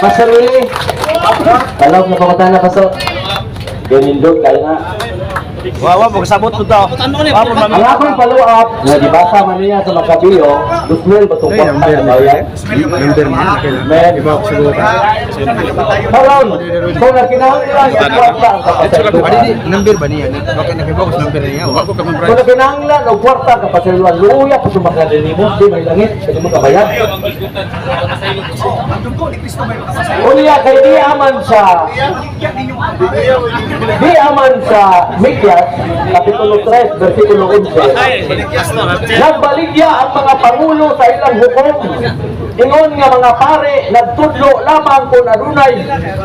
Pastor Willie. Talog na pangutana na, Pastor. Ganindog, kaya nga. Wawa, pagkasabot po ito. Ang akong follow-up, na dibasa man niya sa Makabiyo, 2,000 ba itong kwarta na bayan? Number mo. Men. Iba ako siguro. Haron, kung nakinahanglan ang kwarta ang kapasayluan. Number ba niya? Bakit nakibox number niya? Kung nakinahanglan ang kwarta ang kapasayluan, luya po itong makadalimus, di may langit, hindi mo kabayad. Unya, kay di aman sa Mikyas, Kapitulo 3, versikulo 11. Nagbaligya ang mga pangulo sa ilang hukom. Ingon nga mga pare, nagtudlo lamang kung adunay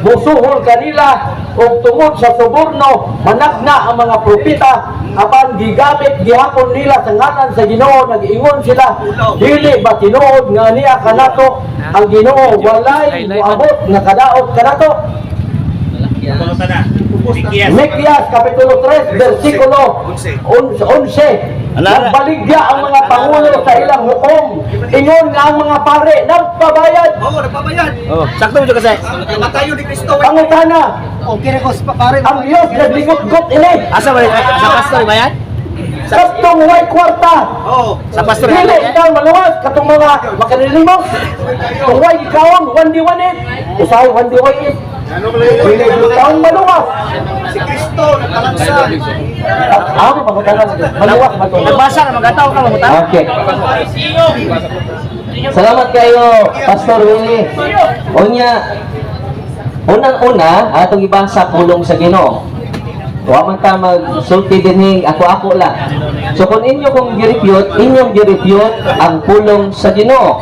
musuhol kanila o tungod sa suborno, managna ang mga propita, apan gigamit gihapon nila sa ngalan sa Ginoo, nag-ingon sila, dili ba tinuod nga niya kanato ang Ginoo, walay muabot nga kadaot kanato. Mikyas, Kapitulo 3, versikulo 11. Nagbaligya ang mga pangulo sa ilang hukom. Ingon nga ang mga pare, nagpabayad. Oo, nagpabayad. Oh, sakto mo kasi. Matayo ni Kristo. Pangutana, Okay, rekos pa pare. ang Diyos nagligot-got ini. Asa ba? Sa pastor ba yan? Kastong way kwarta. Oo. Sa pastor Dili ba yan? ikaw maluwas katong mga makanilimos. Kung way ikaon, 1D1 usahay 1D1 Dili ikaw maluwas. Si Kristo nagkalansa. Ako pangutana, maluwas ba ito? Nagbasa na magataw ka mamutan. Okay. Salamat kayo, Pastor Willie. Unya, unang-una, atong ibasa pulong sa Ginoo. Wa man ta magsulti dinhi ako lang. So kung inyo kong girepute, inyong girepute ang pulong sa Ginoo.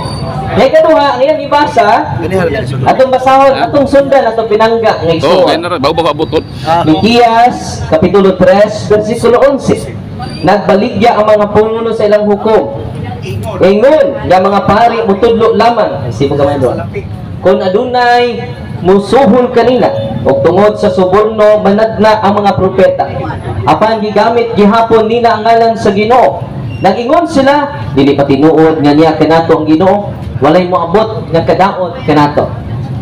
Ngay kaduha, ang iyang ibasa, atong basahon, atong sundan, atong pinangga ng Oh, igsoon. kaya na rin. Bago ba kabutot? Mikyas, Kapitulo 3, versikulo 11. Nagbaligya ang mga pangulo sa ilang hukom. Ingon, nga mga pari, mutudlo lamang. Sipo ka man doon. Kung adunay, musuhol kanila, o tungod sa suborno, managna ang mga propeta. Apan gigamit gihapon nila ang ngalan sa Ginoo. Nag-ingon sila, dili pa tinuod nga niya kanato ang Ginoo, walay moabot nga kadaot kanato.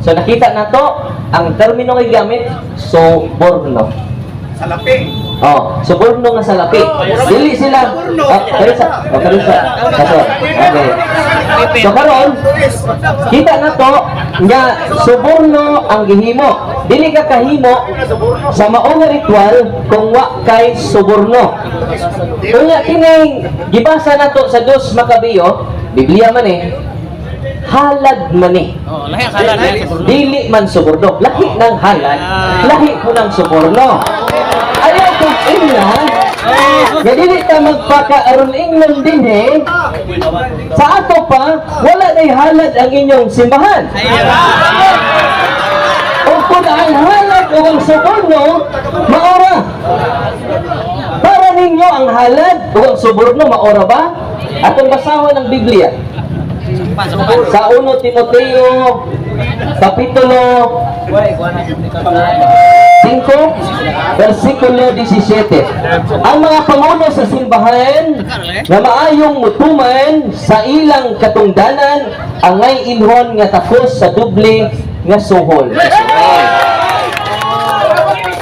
So nakita nato ang termino nga gamit, suborno. Salaping. Oh, suborno nga sa lapi. Dili sila. Karisa. Kaso. Okay. So karon, kita na to nga suborno ang gihimo. Dili ka kahimo sa mao nga ritual kung wa kay suborno. Unya kining gibasa nato sa 2 Makabiyo, Biblia man halad man Oh, lahi ang halal. dili man suborno. Lahi ng halad, lahi ko ng suborno. Ayaw kong ingnan, nga dili ta magpakaaron ingnan din sa ato pa, wala na'y halad ang inyong simbahan. O kung ang halad o ang suborno, maora. Para ninyo ang halad o ang suborno, maora ba? Atong basahon ng Biblia. Sa 1 Timoteo Kapitulo 5, versikulo 17. Ang mga pangulo sa simbahan na maayong mutuman sa ilang katungdanan angay inhon nga takos sa doble nga suhol.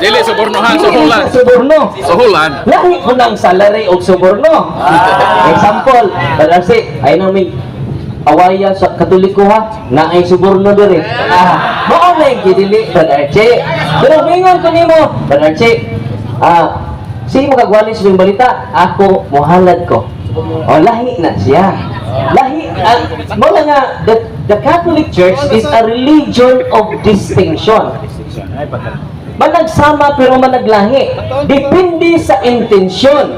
Dili, subornohan, Dili suhulan. sa suborno. Suhulan. Lahi ko ng salary o suborno. Example, kasi ay namin awaya sa Katoliko ha, na ay suborno diri. Mao na yung gidili, Brother Che. Pero mingon ko nimo, Brother Che, sige mo kagwalis ng balita, ako muhalad ko. O lahi na siya. Lahi, mo na nga, the Catholic Church is a religion of distinction. Managsama pero managlahi. Depende sa intensyon.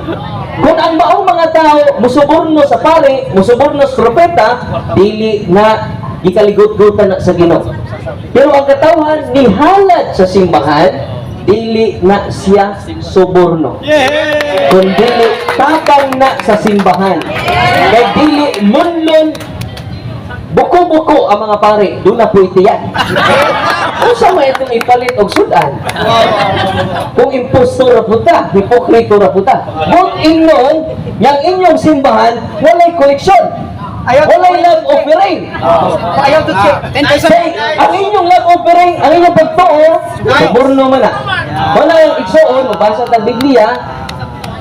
Kung ang maong mga tao musuborno sa pare, musuborno sa propeta, dili na gikaligot-gutan na sa Ginoo. Pero ang katawhan ni halad sa simbahan, dili na siya suborno. Kung dili tabang na sa simbahan. Kay dili munlon buko-buko ang mga pare, doon na po itiyan. Kung sa may itong ipalit og sudan, kung impostura puta, hipokrito ra puta. But ingnon, yang inyong simbahan, walay koleksyon. Walay love offering. Ayaw to check. Say, ang inyong love offering, ang inyong pagtuo, suborno man na. Wala yung igsoon, mabasa ng Biblia,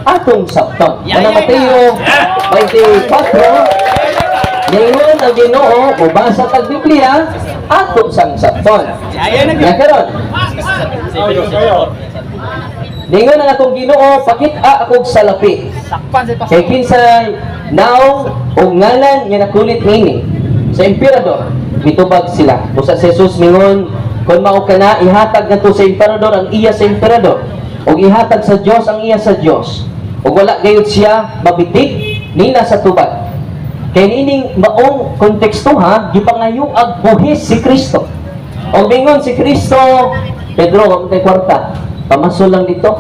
atong sabton. Wala Mateo 24, ngayon ang Ginoo, mabasa ng Biblia, atong sang sabton. Nga karon. Ningon ang atong Ginoo, pakita akong salapi. Kay kinsay now o ngalan nga nakulit nini sa emperador mitubag sila. Usa si Jesus mingon, kung mao kana ihatag nato sa emperador ang iya sa emperador, ug ihatag sa Dios ang iya sa Dios. Ug wala gayud siya mabitik nila sa tubag. Kay nining maong konteksto ha, gipangayuag buhis si Kristo. O mingon si Kristo, Pedro, ang kay kwarta, pamasol lang dito.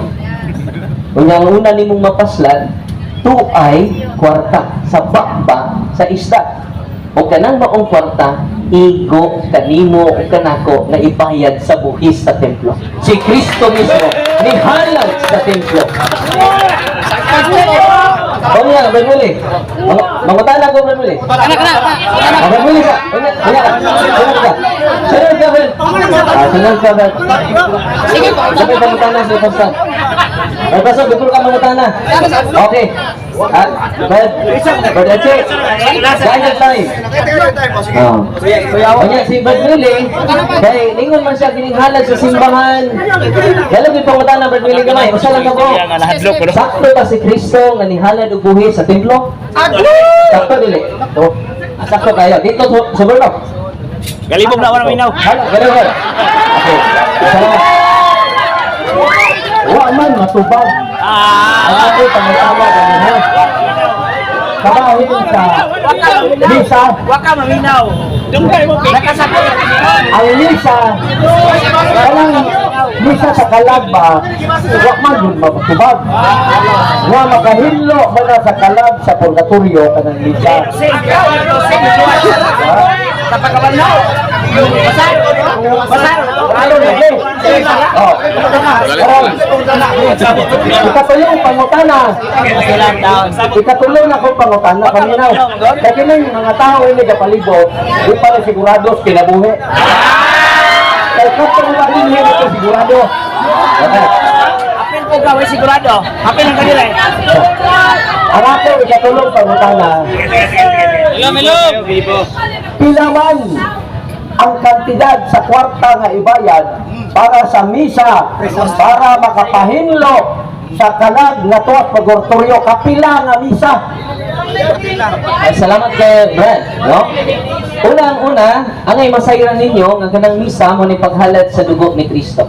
Kung ang una nimong mapaslan, tuay kwarta sa bakba sa isda. O kanang maong kwarta, igo kanimo o kanako na ibayad sa buhis sa templo. Si Kristo mismo nihalag sa templo. O nga, Bermuli. Mangutana ko, Bermuli. Bermuli ka. Sunod ka. Sunod ka, Ben. Sunod ka, Ben. Sige, pangutana sa Pastor. Ay, Pastor, before ka mangutana. Okay. But that's it. Guys, time. Kanya si Bermuli, kaya ningon man siya kininghalag sa simbahan. Kaya may pangutana, Bermuli gamay. Usa lang ako. Sakto ba si Kristo nga nihalad og buhi sa templo? Sakto dili. Sakto kayo. Dito sa Berno. Galibog na ako minaw. Hala, ganun ba? Okay. Salamat. Wa man matubag. Ang ako pangutana ganun. Kabahin sa Lisa. Waka maminaw. Dungkay mo nakasako. Ang Lisa, kanang Lisa sa kalag ba, wa man yun matubag. Wa makahilo man na sa kalag sa purgatorio kanang Lisa. Sa pagkabanaw. Basar. Ano na oh. Ikatulong pangutana. Ikatulong ako pangutana paminaw. Kasi na yung mga tao hindi kapalibot, di para sigurados kinabuhi. Kaya kapag mga hindi ito sigurado. Okay. Apil ko gawin sigurado. Apil ang kanila. Ang ako ikatulong pangutana. Pilaman ang kantidad sa kwarta nga ibayad para sa misa, para makapahinlo sa kalag na tuwas pagortoryo, kapila nga misa. Ay, salamat kay Brad, no? Unang-una, angay masayran ninyo nga kanang misa mo ni paghalad sa dugo ni Kristo.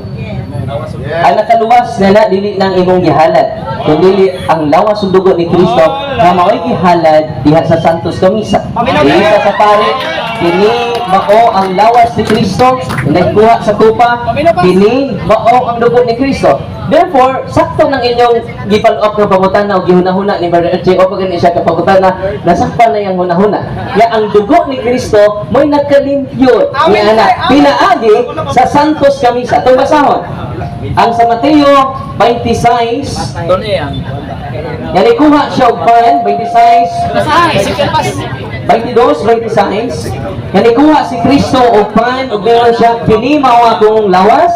Ang nakaluwas na dili nang imong gihalad, kundi ang lawas sa dugo ni Kristo nga mao'y gihalad diha sa Santos nga misa. Diha sa pare, kini mao ang lawas ni Kristo, nagkuha sa tupa, kini mao ang dugo ni Kristo. Therefore, sakto ng inyong gipal-up ng pangutana o gihuna-huna ni Brother Erche o pagani siya kapangutana, nasakpan na yung huna-huna. Ya ang dugo ni Kristo mo'y nagkalimpyo ni anak. Pinaagi sa Santos nga misa. Itong basahon. Ang sa Mateo 26, yan ikuha siya og pan 26, 22, 26. Yan ikuha si Kristo og pan ug meron siya kini mao akong lawas.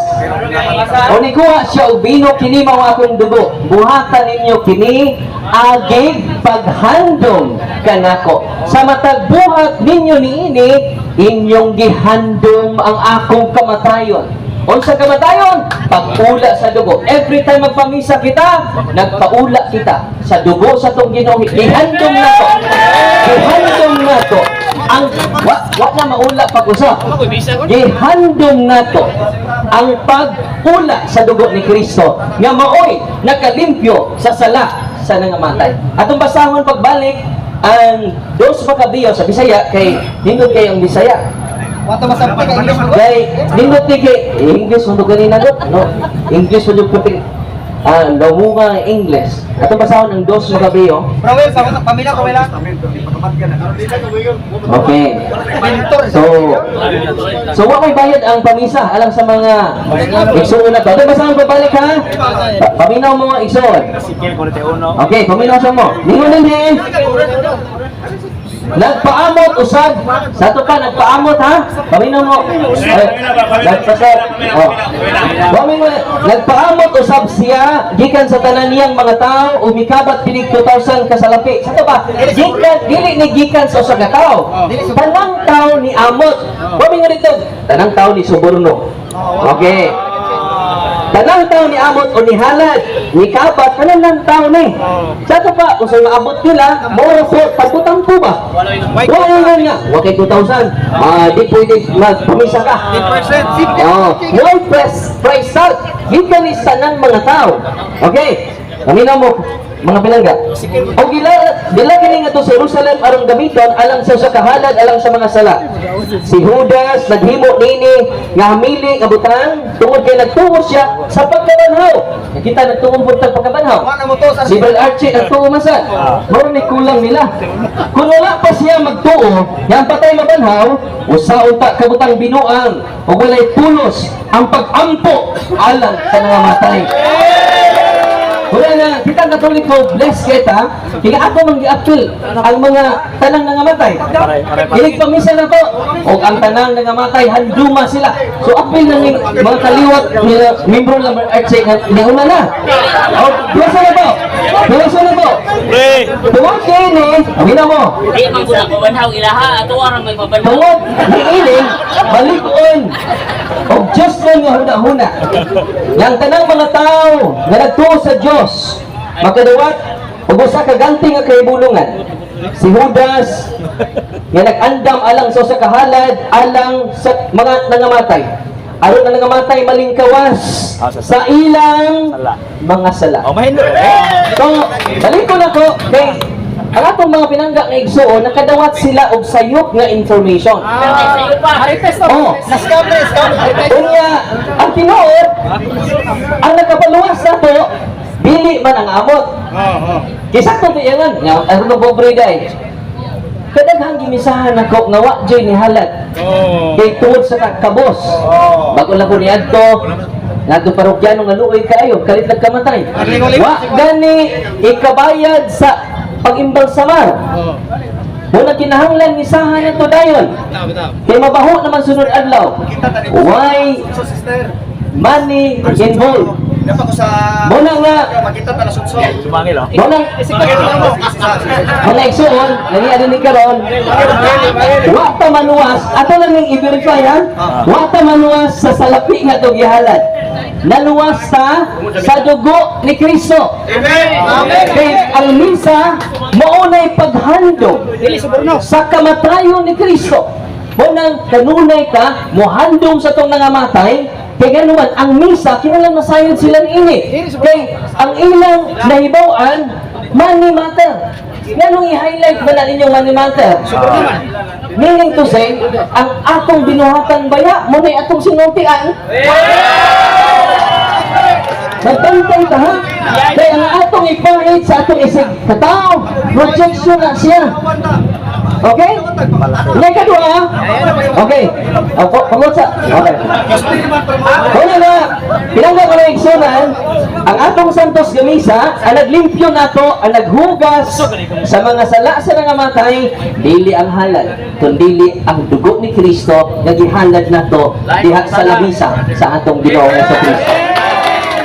O nikuha siya og bino kini mao akong dugo. Buhatan ninyo kini agig paghandom kanako. Sa matag buhat ninyo niini inyong gihandom ang akong kamatayon. Unsa kamatayon? Pag-ula sa dugo. Every time magpamisa kita, nagpaula kita sa dugo sa tong Ginoo. Gihandom na to. Gihandom na to. Ang wa na maula pag-usa. Gihandom na to ang pag-ula sa dugo ni Kristo nga maoy nakalimpyo sa sala sa nangamatay. Atong basahon pagbalik ang dos makabiyo sa Bisaya kay hindot kay ang Bisaya. Wato masampa ka English mo. Kay nindot kay English undo ganina no. English undo puti. Lamunga English. Atong basahon ang dos makabiyo. Prawel, pamilya ko wala. Okay. So wa may bayad ang pamisa alang sa mga igsoon na to. Atong basahon pagbalik ha. Paminaw mo igsoon. Okay, paminaw sa mo. Ningon din. nagpaamot usab sa to pa nagpaamot ha. Paminaw mo. Nagpasar. Oh. Nagpaamot usab siya gikan sa tanan niyang mga tao umikabat pinig 2,000 kasalapi. Sa to ba? Gikan dili ni gikan sa usa ka tao. Tanang tao ni amot. Paminaw dito. Tanang tao ni suborno. Okay. Tanang tao ni amot o ni halad, ni kapat, tanang tao ni. Sa ito pa, kung sa'yo maabot nila, moro po, pagputang po ba? Wala nga, wakay 2,000. Di pwede magpumisa ka. Why price out? Gikan ni sanang mga tao. Okay, kamina mo, mga pinangga. O gila kini nga to sa Jerusalem arong gamiton alang sa kahalad alang sa mga sala. Si Judas naghimo nini nga hamili nga butang tungod kay nagtuo siya sa pagkabanhaw. Kita nagtuo pud sa pagkabanhaw. Si Bel Archie nagtuo masan. Mao ni kulang nila. Kung wala pa siya magtuo, yang patay mabanhaw, usaon ta kabutang binuang ug walay pulos ang pag-ampo alang sa nangamatay. Wala na, kita Katoliko, bless kita, kaya ako mang-i-appeal ang mga tanang nangamatay. Ilig pamisa na to, o ang tanang nangamatay, handuma sila. So, appeal na ng mga kaliwat, membro ng Archie, niuna na. O, bless na po. Bless na po. Tungod kayo ni, amina mo. Di man ko na mabanhaw ilaha ato ara may mabanhaw. Tungod, niiling, balikon. O Diyos na nga huna-huna. Yang tanang mga tao, na nagtuo sa Diyos, makadawat, ug usa ka ganti nga kahibulungan. Si Judas nga nag-andam alang sa usa ka halad alang sa mga nangamatay. Aron na nangamatay malingkawas sa ilang mga sala. O mahindo. So, balikon ako kay ang atong mga pinangga nga igsuon nakadawat sila og sayop nga information. Sayo pa. Oh, unya ang tinuod ang nakapaluwas na to dili man ang amot. Kisa to tiyangan nga ano pobre day. Kadaghang gimisahan ako nga wa joy ni halad. Kay tungod sa kabos. Bago lang ko niadto ngadto parokyano nga luoy kaayo kalit nagkamatay. Wa gani ikabayad sa pag-imbalsamar. Muna kinahanglan ni sahan ito dayon. Kay mabaho naman sunod adlaw. Why money involved? Muna nga Sumangil o. muna mga igsuon nani adin karon wa ta manuwas ato lang ning i-verify ha wa ta manuwas sa salapi nga to gihalad naluwas sa dugo ni Kristo. Kay ang misa maunay paghandog sa kamatayon ni Kristo. Munang kanunay ka mohandom sa tong nangamatay kay ganuman ang misa kinahanglan masayod silang ini. Kay ang ilang nahibaw-an money matter. Ganong i-highlight ba na ninyong money matter? Meaning to say, ang atong binuhatan baya mo na atong sinuntian. Nagtantay ta ha? Kaya ang atong ipahit sa atong isig katao, projection na siya. Okay? Ngayon kadua ha? Okay. Pangutsa. Okay. Kaya na, pinangga ko na iksunan, ang atong Santos Gamisa, ang naglimpyo nato, ang naghugas sa mga sala sa nangamatay, dili ang halal, kundi ang dugo ni Kristo, nagihalad nato diha sa lamisa sa atong Ginoo sa Kristo.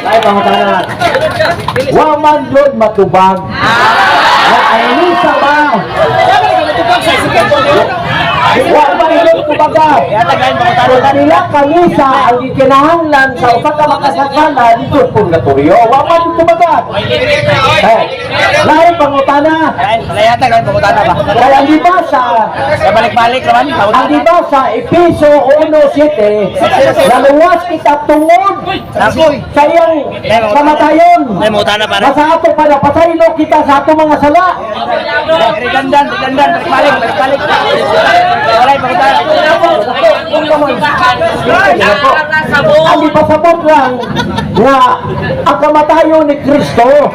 Ay, pangutanan. Wa man yun matubag. Wa ay misa ba? Wa man yun tubaga. Kung kanila kamisa ang ikinahanglan sa usa ka makasakala dito purgatorio, wa man tubaga. Lahi pangutana. Layata kayo pagkutana ba? Kaya di ba sa Balik-balik naman. ang di ba sa Episo 1:7 naluwas kita tungod sa iyang kamatayon. May mutana pa rin. Basta ato para pasaylo kita sa ato mga sala. Redundant. Balik-balik. Walay pagkutana. Ang ipasabot lang nga ang kamatayon ni Kristo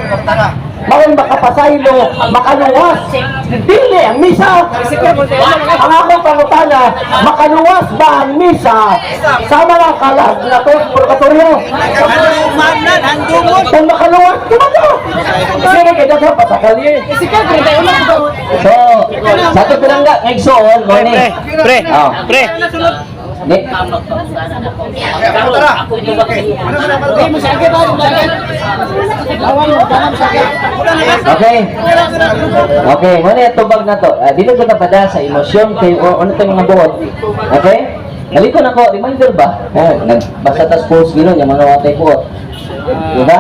bawal makapasaylo, makaluwas. Dili ang misa. Ang akong pangutana, makaluwas ba ang misa sa mga kalag na to, purgatorio? Kung makaluwas, tumaga. Kasi kita sa pasakali. So, sa ito pinangga, ngayon, mo ni. Pre, Oh. pre. Ni. Ako yung Okay. Okay, mo ni tubag na to. Dili ko napada sa emosyon kay o ano to mga buot. Okay? Naliko na ko, reminder ba? Nagbasa tas post gino yung mga watay buot. Diba?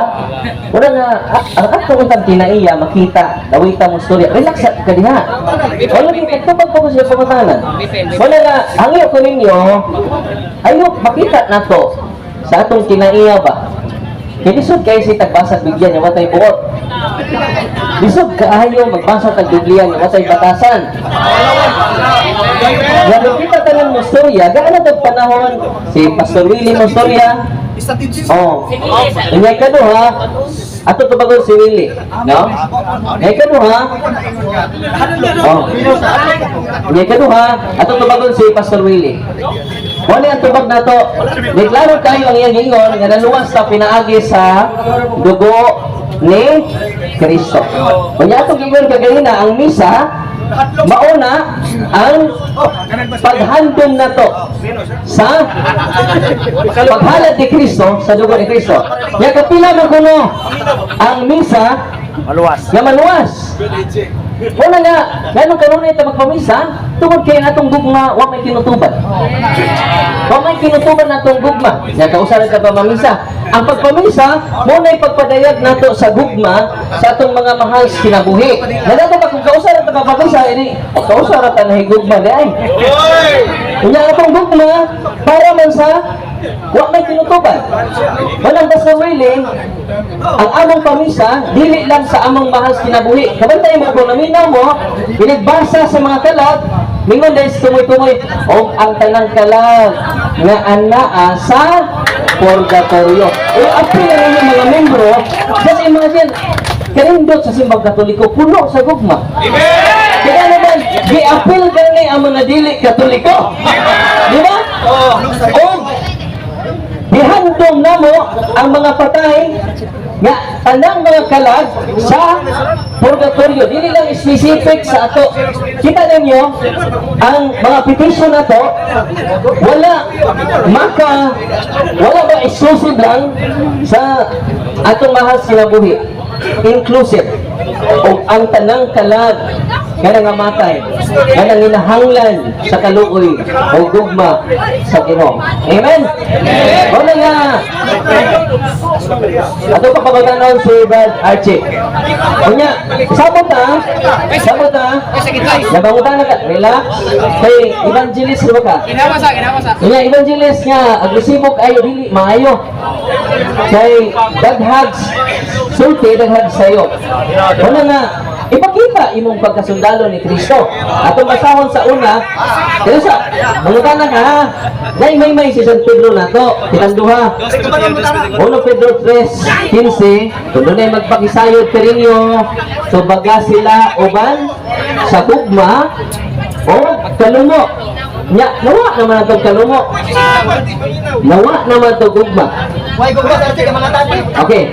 Wala nga, ang ato untang tinaiya, makita, dawita mo storya, relax ka diha. Wala nga, tubag po ko siya pamatanan. Wala nga, hangyo ko ninyo, ayok, makita na to sa atong tinaiya ba? Kinisod kayo si tagbasa bigyan niya, watay buot. Lisod kaayo magbasa tag Biblia nga watay batasan. Nga kita tanan mo storya, gaano tag panahon si Pastor Willie mo storya? Oh. Ngay kaduha, ato tubagon si Willie, no? Ngay kaduha. Oh. Ngay kaduha, ato tubagon si Pastor Willie. Wala ang tubag na to. Deklaro kayo ang iyang ingon nga naluwas sa pinaagi sa dugo ni Kristo. Kanya itong ingon kagahina, ang misa, mauna ang paghandom na to sa paghalad ni Kristo sa dugo ni Kristo. Kaya kapila na kuno ang misa Maluwas. nga maluwas. Wala nga, ganun kanunay ito magpamisa, tungkol kayo natong gugma, wa may kinutuban. Wa may kinutuban natong gugma. Nga kausaran ka pa mamisa. Ang pagpamisa, muna pagpadayag nato sa gugma sa atong mga mahal kinabuhi. Nagata ba kung kausaran ka pa mamisa, ini, kausaran ka na higugma, di ay. Kanya atong gugma, para man sa wa may kinutuban. Walang basta willing, ang among pamisa, dili lang sa among mahal kinabuhi. Kabantay mo kung naminaw mo, pinagbasa sa mga kalag, mingon dahil tumoy-tumoy, o ang tanang kalag nga anaa sa purgatorio. O apil rin yung mga membro, just imagine, karindot sa simbang katoliko, puno sa gugma. Kaya naman, gi-apil gani ang mga dili katoliko. Di ba? O dihandom na mo ang mga patay nga tanang mga kalag sa purgatorio. Dili lang specific sa ato. Kita ninyo, ang mga petition na to, wala ba exclusive lang sa atong mahal sinabuhi. Inclusive. O ang tanang kalag nga nangamatay, nga nanginahanglan sa kaluoy o gugma sa Ginoo. Amen? Wala nga. Ato pa pagkatanon si Brad Archie. Kunya, sabot na, nabangutan na ka, relax. Kay evangelist ba ka? Ginawasa. Kunya, evangelist nga, agresibo kayo, dili, maayo. Kay daghags, sulti, daghags sa'yo. Wala nga, ipakita imong pagkasundalo ni Kristo. Atong basahon sa una, kaya sa, mangutana ka ha, may si San Pedro na to, tinanduha. 1 Pedro 3:15, kung doon ay magpakisayod karinyo, so baga sila uban sa gugma o kalumo. Nya, nawa naman itong kalumo. Nawa naman itong gugma. Okay.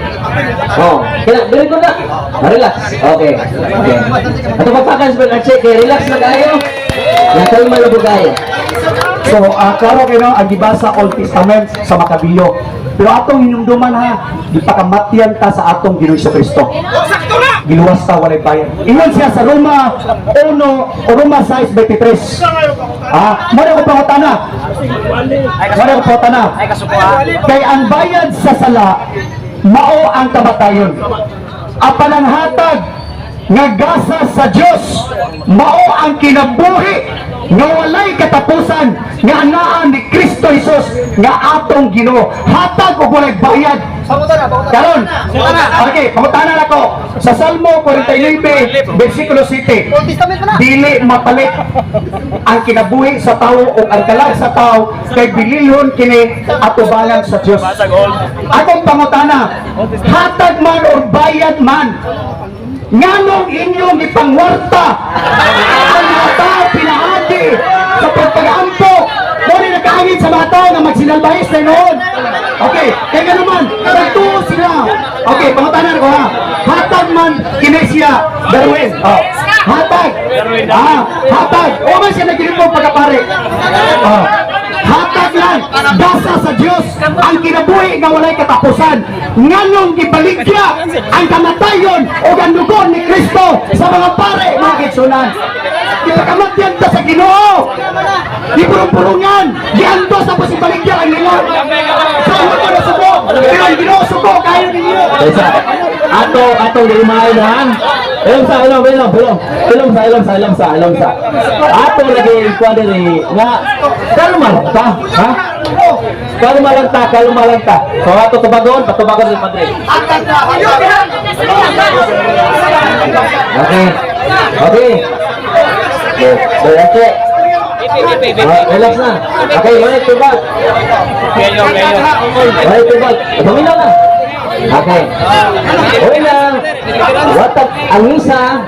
Oh, kaya dili ko na. Relax. Okay. Okay. Ato papakan sa check, relax na kayo. Nakalma na po kayo. So, klaro kayo ang gibasa Old Testament sa Makabiyo. Pero atong hinumduman ha, ipakamatyan ta sa atong Ginoong Kristo. Giluwas ta walay bayan. Ingon siya sa Roma 1 o Roma 6:23. Muna ko pangutana. Ay kasukuha. Kay ang bayad sa sala, mao ang kamatayon. Apan ang hatag nga gasa sa Dios, mao ang kinabuhi nga walay katapusan nga anaa ni Kristo Jesus nga atong Ginoo. Hatag og walay bayad. Karon, okay, pangutana na ko sa Salmo 49 versikulo 7. Dili mapalit ang kinabuhi sa tao o ang kalag sa tao kay bililhon kini atubangan sa Dios. Akong pangutana, hatag man o bayad man, nganong inyong ipangwarta ang mga tao pinaagi sa pagpagampo muli nagkaangin sa mga tao na magsinalbahis na noon. Okay, kaya naman nagtuo sila Okay, pangutanan ko ha. Hatag man kinesia Darwin. Oh. Hatag. Hatag. O man siya nagkilipong pagkapare. Oh. Hatag lang. Dasa sa Diyos ang kinabuhi nga walay katapusan. Nganong gibaligya ang kamatayon o ang dugo ni Kristo sa mga pare, mga kitsunan. Ipakamatyan ta sa Ginoo. Ipurong-purungan. Gianto sa posibaligya ang nila. Sa ulo ko na subo. Pero ang Ginoo subo kayo ninyo. Ato limain ha. Ilong sa. Ato lagi kuwade ni nga kalma lang ta, ha? Kalma lang ta. So ato tubagon ni Padre. Okay. Okay. Relax na. Okay, balik tubag. Pamilya na. Okay. Okay lang. Watag ang misa,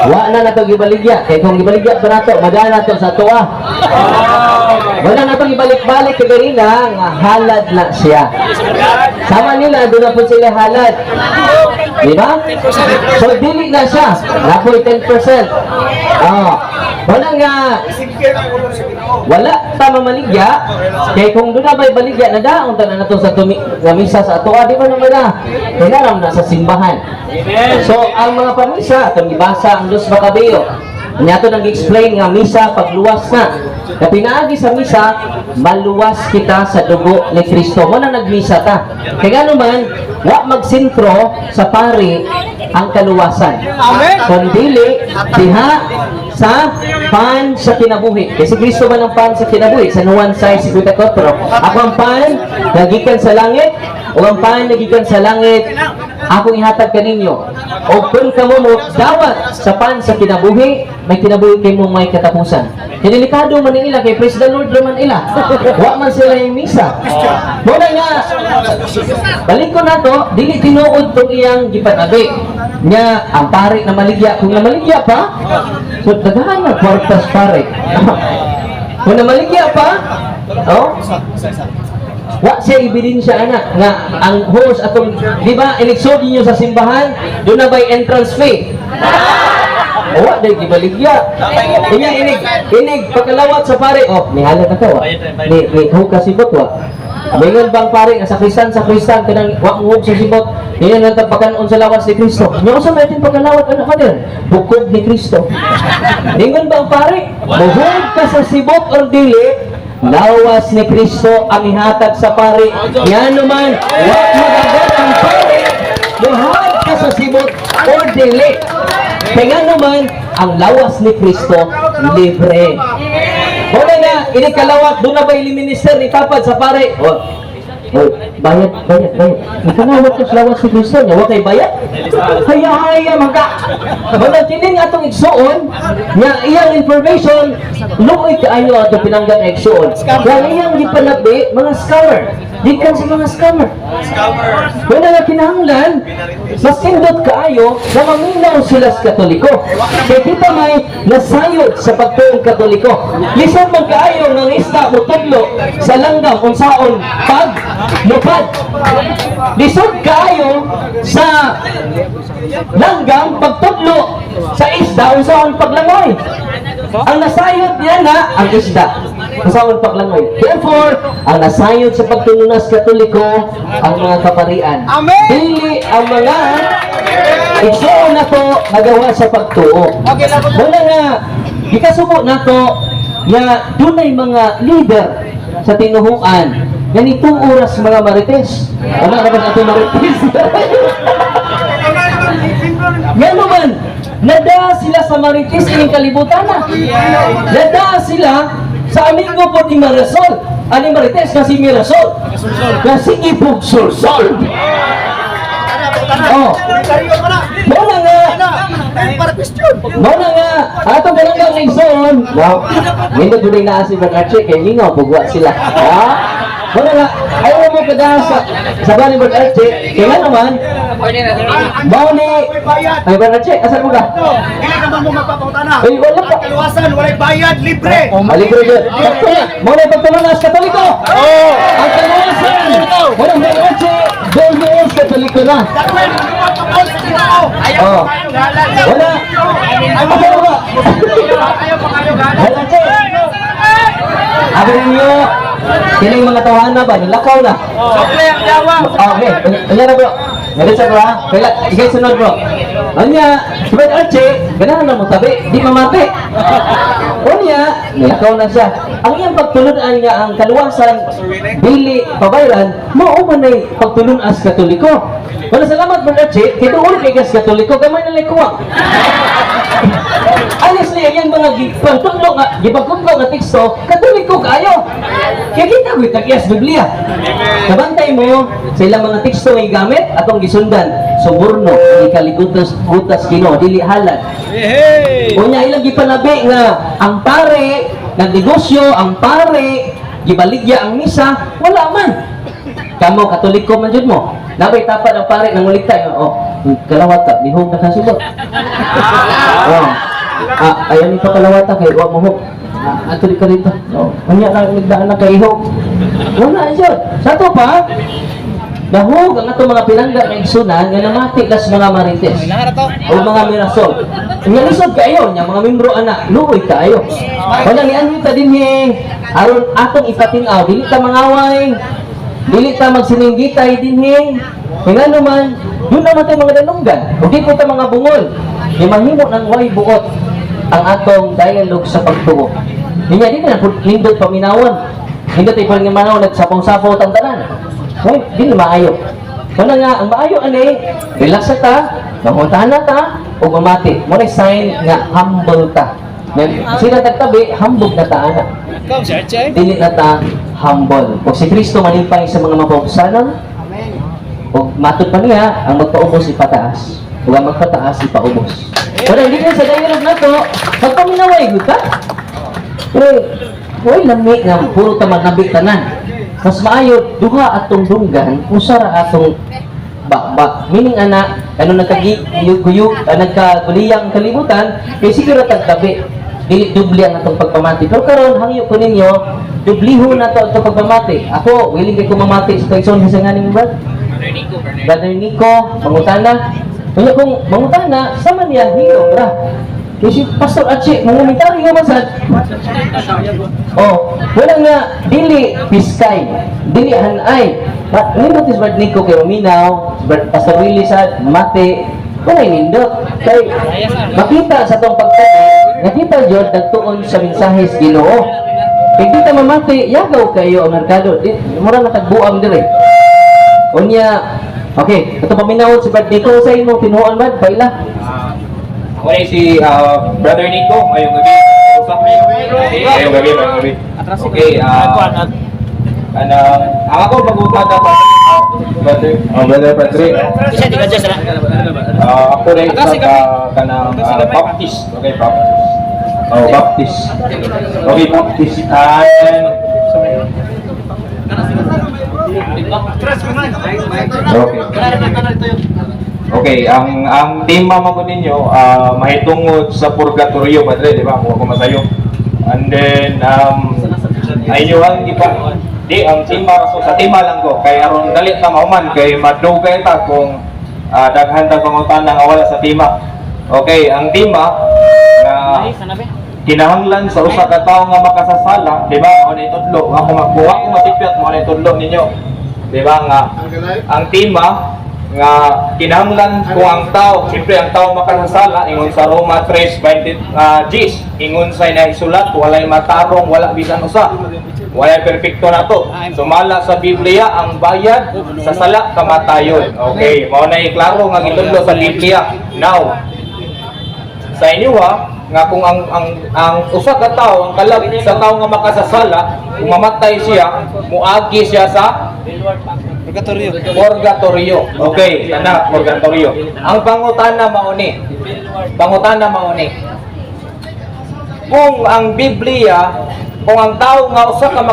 wa na nato gibaligya. Kay kung gibaligya pa nato, madala nato sa tuwa. Wala nato ibalik-balik kay ganina nga halad na siya. Sama nila doon na po sila halad. Di ba? So dili na siya. Napoy 10%. Wala nga. Wala ta mamaligya. Kay kung doon na ba'y baligya, nadaon ta na nato sa misa sa tuwa. Di ba naman na? Kailangan na sa simbahan. So, ang mga pamisa, itong ibasa ang Dos Macabeyo. Niya ito nag-explain nga misa pagluwas na. Na pinaagi sa misa, maluwas kita sa dugo ni Kristo. Muna nagmisa ta. Kaya naman, wa magsintro sa pari ang kaluwasan. Kundili, diha sa pan sa kinabuhi. Kasi Kristo man ang pan sa kinabuhi. Sa Juan 6:54. Ako ang pan, nagikan sa langit, o ang pan nagikan sa langit, akong ihatag kaninyo. O kung kamo mo dawat sa pan sa kinabuhi, may kinabuhi kay mong may katapusan. Delikado man nila kay praise the Lord naman ila. Wa man sila yung misa. Muna nga, balik ko na to, dili tinuod tong iyang gipanabi. Nga, ang pare na maligya. Kung namaligya pa, so dagahan na kwartas pare. Kung namaligya pa, wa siya ebidensya anak nga ang host atong di ba eleksyon niyo sa simbahan doon na by entrance fee. Wa day gibaligya. Inig pagkalawat sa pare. May halat na ko. May hug kasi bot wa. Mingon bang pare nga sa Kristan kanang wa hug sa sibot. Yan ang tagpakanon sa lawas ni Kristo. Nya usa may tin pagkalawat ano kader? Bukod ni Kristo. Mingon bang pare? Muhug ka sa sibot or dili? Lawas ni Kristo ang ihatag sa pare. Yan naman, wag mag-agot ang pare. Luhag ka sa sibot o dili. Kaya naman, ang lawas ni Kristo, libre. Wala na, inikalawat, doon na ba minister ni Kapad sa pare? Bayad. Ikalawat ka sa lawas ni Kristo niya, wag kay bayad? Haya, maga. Wala kining atong igsuon, nga iyang information, luoy kaayo atong pinanggan na igsuon. Kaya iyang gipanabi, mga scammer. Gikan sa mga scammer. Wala na kinahanglan, mas indot kaayo na maminaw sila sa Katoliko. Kaya kita may nasayod sa pagtuong Katoliko. Lisan man kaayo ng isda mo tudlo sa langgam kung saon lupad. Lisod kaayo sa langgam pagtudlo sa isda kung saon paglangoy. Ang nasayod niya na ang isda. Kasawang paglangoy. Therefore, ang nasayod sa pagtununas Katoliko, ang mga kaparian. Amen! Dili ang mga igsuon na to nagawa sa pagtuo. Muna nga, ikasubo na to na dunay mga leader sa tinuhuan. Ganitong oras mga marites. Ano na ba sa itong marites? Yan naman, nada sila sa marites ining kalibutan na. Nada sila sa amigo po ni Marisol. Ani marites na si Mirasol. Na si Ipog Sursol. Muna nga, atong baranggang igsoon. Hindi ko rin naasi Bernarche, kaya lingaw, pagwa sila. Muna nga, ayaw mo kadahas sa bani Bernarche, kaya naman, Mauni, ay Bernarche, asan mo ka? Hindi naman mo magpapautana. Ay, wala pa. Kaluwasan, walay bayad, libre. Libre dyan. Mauni, pagtulunas Katoliko! Ang kaluwasan! Walang Bernarche, 2 years Katoliko na. Oh. Wala. Ayaw ba? Wala, che. Abi ninyo, kining mga tawanan ba, nalakaw na. Okay, ano na bro? Narisa bro ha? Kaya, ikay sunod bro. Anya, Brad Archie, ganahan na mo tabi, di mamati. Unya, nilakaw na siya. Ang iyang pagtulunan niya ang kaluwasan, dili pabayran, maumanay pagtulun as Katoliko. Wala salamat Brad Archie, kituon kay gas Katoliko, gamay na likuwang. Honestly, ayan mga gipagtuglo nga, gipagkumko nga teksto, Katoliko kayo. Kaya kita ko itagias Biblia. Kabantay mo, sa ilang mga teksto ay gamit, atong gisundan, suborno, ikaligutas gutas kino, dili halad. Unya ilang gipanabi nga, ang pare, nagnegosyo, ang pare, gibaligya ang misa, wala man. Kamo, Katoliko man jud mo. Nabay tapad ang pare, nangulikta, oh, kalawat ka, lihog na kasulot. Oh. Ayaw ni pakalawata kay wa mo. Ato di ka rito. Unya lang nagdaan na kay ihog. Wala jud. Sa to pa. Dahog ang ato mga pinangga kay sunan nga namati kas mga marites. O mga mirasol. Nga lisod kayo nya mga membro ana, luoy kayo. Wala ni ano ta dinhi aron atong ipatin-aw dili ta mangaway. Dili ta magsininggitay dinhi. Ngano man, yun naman tayo mga dalunggan. O di po ta mga bungol. Di mahimo ng way buot ang atong dialogue sa pagtuo. Niya di na nindot paminawan. Nindot ay parang manaw nagsapong-sapaw tang tanan. Hoy, di na maayo. Kaya nga, ang maayo ani, relax ta, mahuntahan na ta, o mamati. Muna sign nga humble ta. Sila tagtabi, humble na ta ana. Dili na ta humble. O si Kristo manipay sa mga mapausanan, o matod pa niya, ang magpaubos ipataas. O ang magpataas ipaubos. Pero hindi ka sa dialogue na to, magpaminaway ka. Hoy, lami nga, puro taman nabik tanan. Mas maayo, duha atong dunggan, usara atong bakbak. Meaning ana, ano nagkaguliyang kalibutan, kay siguro tagtabi. Dili dubli ang atong pagpamati. Pero karon hangyo ko ninyo, dubliho na to atong pagpamati. Ako, willing kay kumamati sa taison sa nganing ba? Brother Nico, mangutana. Kaya kung mangutana, sama niya, hiyo, ra. Kasi Pastor Archie, mangumentary nga masad. Oh, wala nga, dili piskay, dili hanay. Nindot is Brad Nico kay Uminaw, Pastor Willie sad, mate, wala nindot. Kay makita sa tong pagtati, nakita jud nagtuon sa mensahe sa Ginoo. Kay di ta mamati, yagaw kayo ang merkado. Mura na tagbuang dire. Unya, okay, ito paminawon si Brad Nico sa imo tinuan man paila. Wala si Brother Nico, ngayong gabi. Ngayong gabi. Okay, ang ako mag-utada pa Brother Patrick. Ako rin sa kanang Baptist. Okay, Baptist. Oh, Baptist. Okay, Baptist. Okay, ang tema mo ninyo mahitungod sa purgatorio, padre, di ba? Kung ako masayo. And then ayun ang ipa ang tema sa tema lang ko kay aron dali ta mauman kay madugay ta kung daghan ta pangutana nga wala sa tema. Okay, ang tema nga kinahanglan sa usa ka tawo nga makasasala, di ba? Mao ni tudlo, ako magbuwa ko matipyat mo ni tudlo ninyo. Di ba nga ang tema nga kinahanglan kung ang tao, siyempre ang tao makasasala ingon sa Roma 3:20 Gs, ingon sa naisulat walay matarong, wala bisan usa, walay perpekto na to. Sumala sa Biblia ang bayad sa sala kamatayon. Okay, mao na iklaro nga gitudlo sa Biblia. Now sa inyo nga kung ang usa ka tawo, ang kalag sa tawo nga makasasala, kung mamatay siya, muagi siya sa Purgatorio. Okay, kana purgatorio. Ang pangutana mauni. Kung ang Biblia, kung ang tao nga usa ka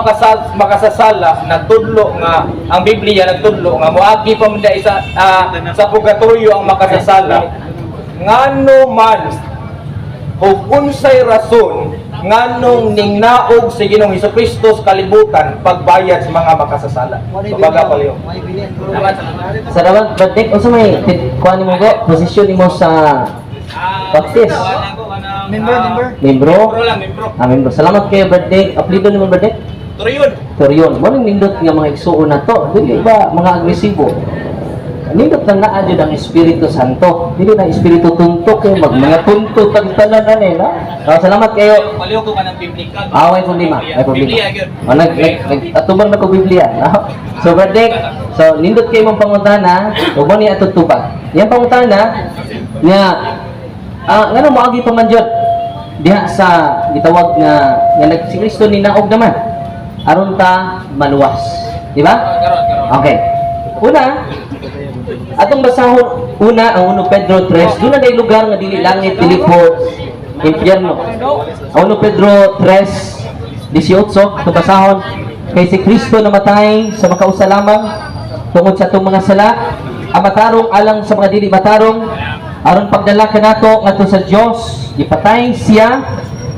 makasasala nagtudlo nga ang Biblia nagtudlo nga moagi pa man isa sa purgatorio ang makasasala, ngano man ug unsay rason nganong ningnaog si Ginoong Hesukristo sa kalibutan pagbayad sa mga makasasala. Baga paliw. Sa rawang birthday, o sa may kuha ni mo go, posisyon ni mo sa baptist. Membro? Membro. Salamat kayo birthday. Aplido ni mo birthday? Torion. Maraming nindot nga mga igsuon na to. Dili ba mga agresibo? Nindot lang na adyo ng Espiritu Santo. Dili na Espiritu tuntok yung mga tuntok ang talanan eh. Salamat kayo. Paliw ko ka ng biblika. May problema. May problema. Biblia, yun. Atubang na ko Biblia. So, birthday. So, nindot kayo mong pangutana. Huwag mo niya atutubag. Yan pangutana nga nga mo agi pa man dyan diha sa gitawag nga si Kristo ni naog naman aron ta maluwas, di ba? Okay, una atong basahon ang 1 Pedro 3 doon na day lugar nga dili langit dili po impyerno. Ang 1 Pedro 3:18 atong basahon kay si Kristo namatay sa makausa lamang tungod sa atong mga sala ang matarong alang sa mga dili matarong aron pagdala kanato ngadto sa Dios ipatay siya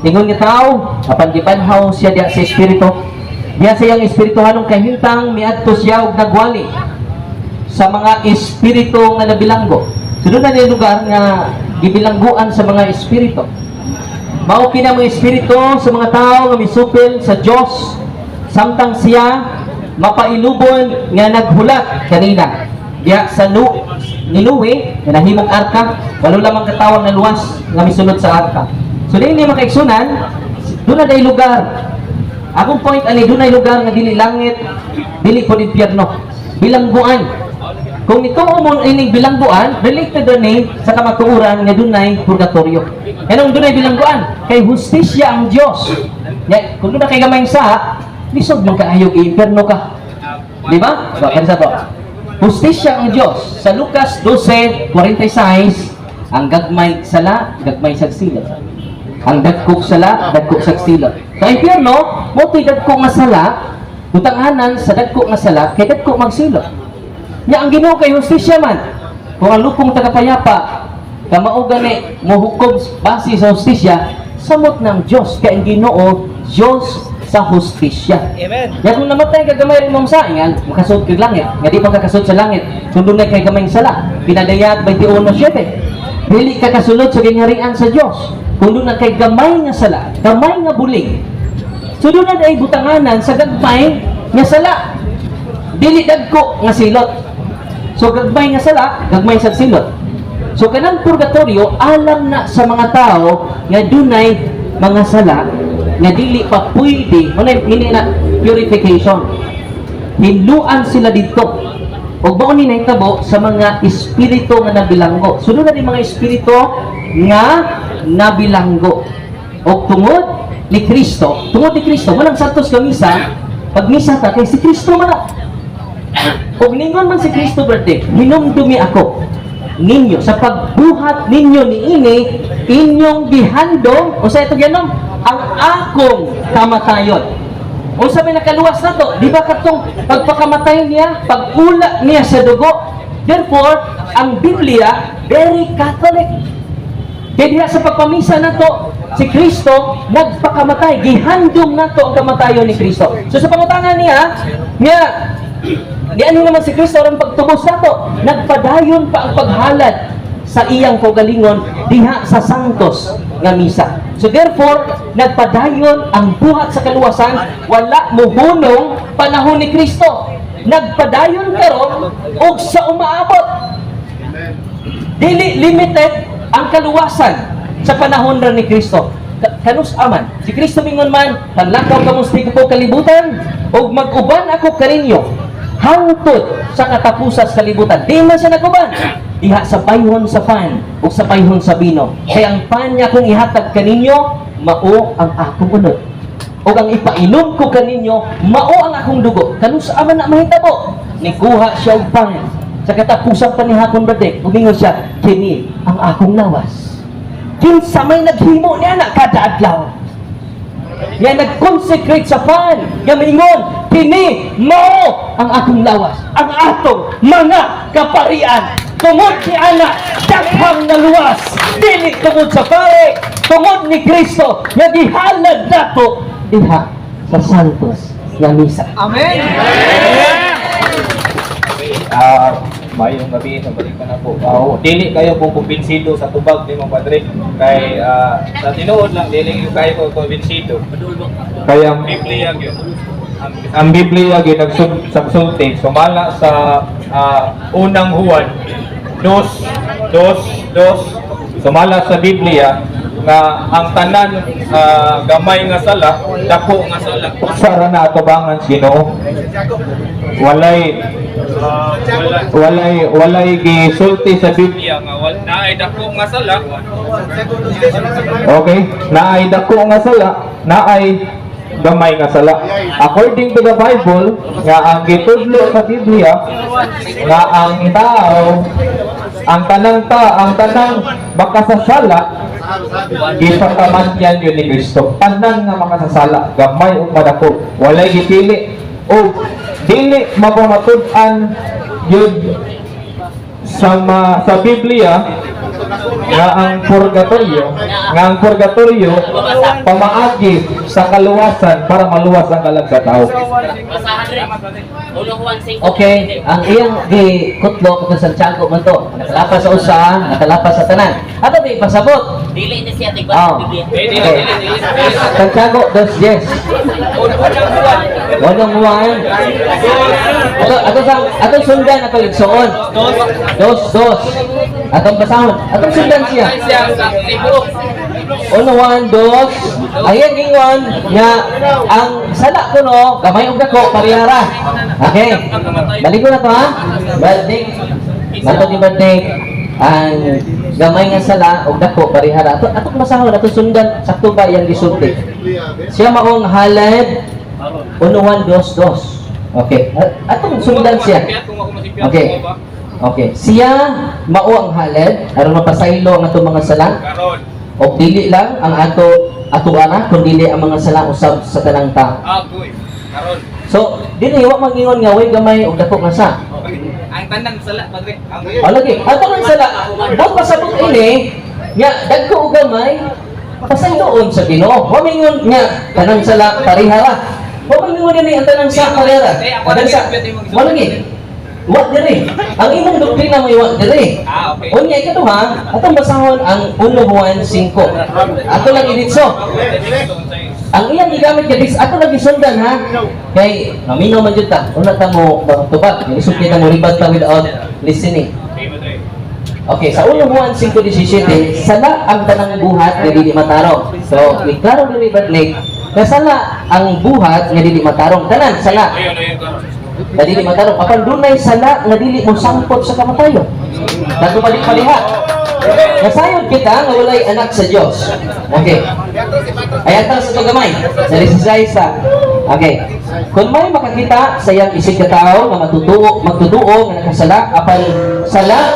ingon nga tao apan gibanhaw siya diha sa espiritu diha sa iyang espirituhanong kahintang miadto siya og nagwali sa mga espiritu nga nabilanggo. Sunod na lugar nga gibilangguan sa mga espiritu. Mao kina mga espiritu sa mga tao nga misupil sa Dios samtang siya mapailubon nga naghulat kanina diha sa Ninuwe nga nahimong arka, walo lamang katawang na luwas nga misunod sa arka. So dili makaigsunan, doon na day lugar. Akong point ani doon na lugar nga dili langit, dili po impyerno. Bilangguan. Kung ito mo ining bilangguan, related ni sa kamatuoran nga doon ay purgatorio. Anong doon ay bilangguan? Kay hustisya ang Dios. Kung doon na kay gamayng sa, lisod man kaayo impyerno ka. Di ba? So, kansa to. Hustisya ang Diyos. Sa Lucas 12:46, ang gagmay sala, gagmay sagsilot. Ang dagkog sala, dagkog sagsilot. Sa impyerno, mo'y dagkog nga sala, butanganan sa dagkog nga sala, kay dagkog magsilot. Nya ang Ginoo kay hustisya man. Kung ang lupong tagapayapa, kamao gani mohukom base sa hustisya, samot ng Diyos kay ang Ginoo, Diyos sa hustisya. Amen. Ya kung namatay ka gamay rin mong saingan, makasud kag langit. Nga di magkakasud sa langit, sundon na kay gamay sala. Pinadayat 21:7. Dili ka kasulod sa gingharian sa Dios. Sundon na kay gamay nga sala, gamay nga bulig. Sundon na ay butanganan sa gagmay nga sala. Dili dagko nga silot. So gagmay nga sala, gagmay sa silot. So kanang purgatorio alam na sa mga tao nga dunay mga sala nga dili pa pwede hindi na purification hinluan sila dito og mao ni nahitabo sa mga espiritu nga nabilanggo sunod na di mga espiritu nga nabilanggo og tungod ni Kristo walang santos nga misa pag misa ta kay si Kristo man og ningon man si Kristo birthday hinumdumi ako ninyo sa pagbuhat ninyo ni ini inyong gihandom o sa ito ganom ang akong kamatayon. O sabi nakaluwas na to, di ba katong pagpakamatay niya, pag-ula niya sa dugo. Therefore, ang Biblia, very Catholic. Kaya diha sa pagpamisa na to, si Kristo nagpakamatay. Gihandom na to ang kamatayon ni Kristo. So sa pangutangan niya, di ano naman si Kristo ang pagtubos na to, nagpadayon pa ang paghalad sa iyang kaugalingon diha sa santos nga misa. So therefore, nagpadayon ang buhat sa kaluwasan, wala muhunong panahon ni Kristo. Nagpadayon karon og sa umaabot. Dili limited ang kaluwasan sa panahon ra ni Kristo. Kanus aman. Si Kristo mingon man, "Panlakaw kamusti ko kalibutan og mag-uban ako kaninyo hangtod sa katapusan sa kalibutan." Di man siya nag-uban. Diha sa payhon sa pan o sa payhon sa bino. Kaya ang pan niya kung ihatag kaninyo, mao ang akong unod. O ang ipainom ko kaninyo, mao ang akong dugo. Kanus aman na mahitabo. Nikuha siya og pan. Sa katapusan pa ni hapon birthday, umingon siya, "Kini ang akong lawas." Kinsa may naghimo niya na kada adlaw. Nga nag-consecrate sa pan, nga mingon, "Kini mao ang akong lawas, ang atong mga kaparian." tungod ni ana daghang naluwas dili tungod sa pare, tungod ni Kristo nga gihalad nato diha sa Santos nga misa. Mayong gabi, nabalikan ako. Dili kayo po kumbinsido sa tubag ni mga padre. Kay sa tinuod lang, dili kayo po kumbinsido. Kaya ang Biblia yun. Ang Biblia yun, nagsulti, sumala sa unang Juan, 2:2, sumala sa Biblia, nga ang tanan gamay nga sala, dako nga sala. Sara na atubangan Ginoo. Walay gisulti sa Biblia nga naay dako nga sala. Okay, naay dako nga sala, naay gamay nga sala. According to the Bible, nga ang gitudlo sa Biblia nga ang tao, ang tanang makasasala, ipataman yun ni Kristo. Tanan nga makasasala, gamay o madako, walay gipili o dili mapamatud-an yun sa Biblia nga ang purgatorio pamaagi sa kaluwasan para maluwas ang kalag sa tao. Basahan rin. Ulo Juan 5. Okay, ang iyang gikutlo kung Santiago man to, nakalapas sa usa, nakalapas sa tanan. Ato di pasabot. Dili ni siya Oh. tigbasa Biblia. Santiago 2:10. Unang Juan. Ato sundan ato igsoon. 2:2. Atong basahon. Atong sundan siya. Unang Juan 2. Ayan gingon nga ang sala kuno gamay og dako parihara. Okay. Balik ko na to ha. Balik. Nato di birthday ang gamay nga sala og dako parihara. Atong basahon atong sundan sakto ba yang gisulti. Siya maong halad unang Juan 2:2. Okay. Atong sundan siya. Okay. Okay. Siya mao ang halad aron mapasaylo ang atong mga sala. O dili lang ang atuana kundi ang mga sala usab sa tanang tao. So, dili wa mangingon nga way gamay og dako nga sa. Ang tanang sala padre. O lagi, ato lang sala. Daw pasabot ini nga dagko og gamay pasayloon sa Ginoo. Wa mingon nga tanang sala parihara. Wa mingon ni ang tanang sa parihara. Tanang sa. Wa lagi. Wa diri. Ang imong doktrina mo wa diri. Okay. Unya ikaduha, atong basahon ang 1 Juan 5. Ato lang iditso. Ang iyang gigamit nga dis ato lang gisundan ha. Kay namino man jud ta. Una ta mo tubag, isuk kita mo ribad ta without listening. Okay, sa 1 Juan 5:17, sala ang tanang buhat nga dili matarong. So, iklaro diri badlik, nga sala ang buhat nga dili matarong. Tanan sala. Nga dili matarong. Apan dunay sala nga dili mo sangpot sa kamatayon. Nagpaliha. Nasayod kita nga walay anak sa Dios. Okay. Ayatan sa gamay. Sa 16. Okay. Kung may makakita sa iyang isig ka tao nga magtutuo nga nakasala apan sala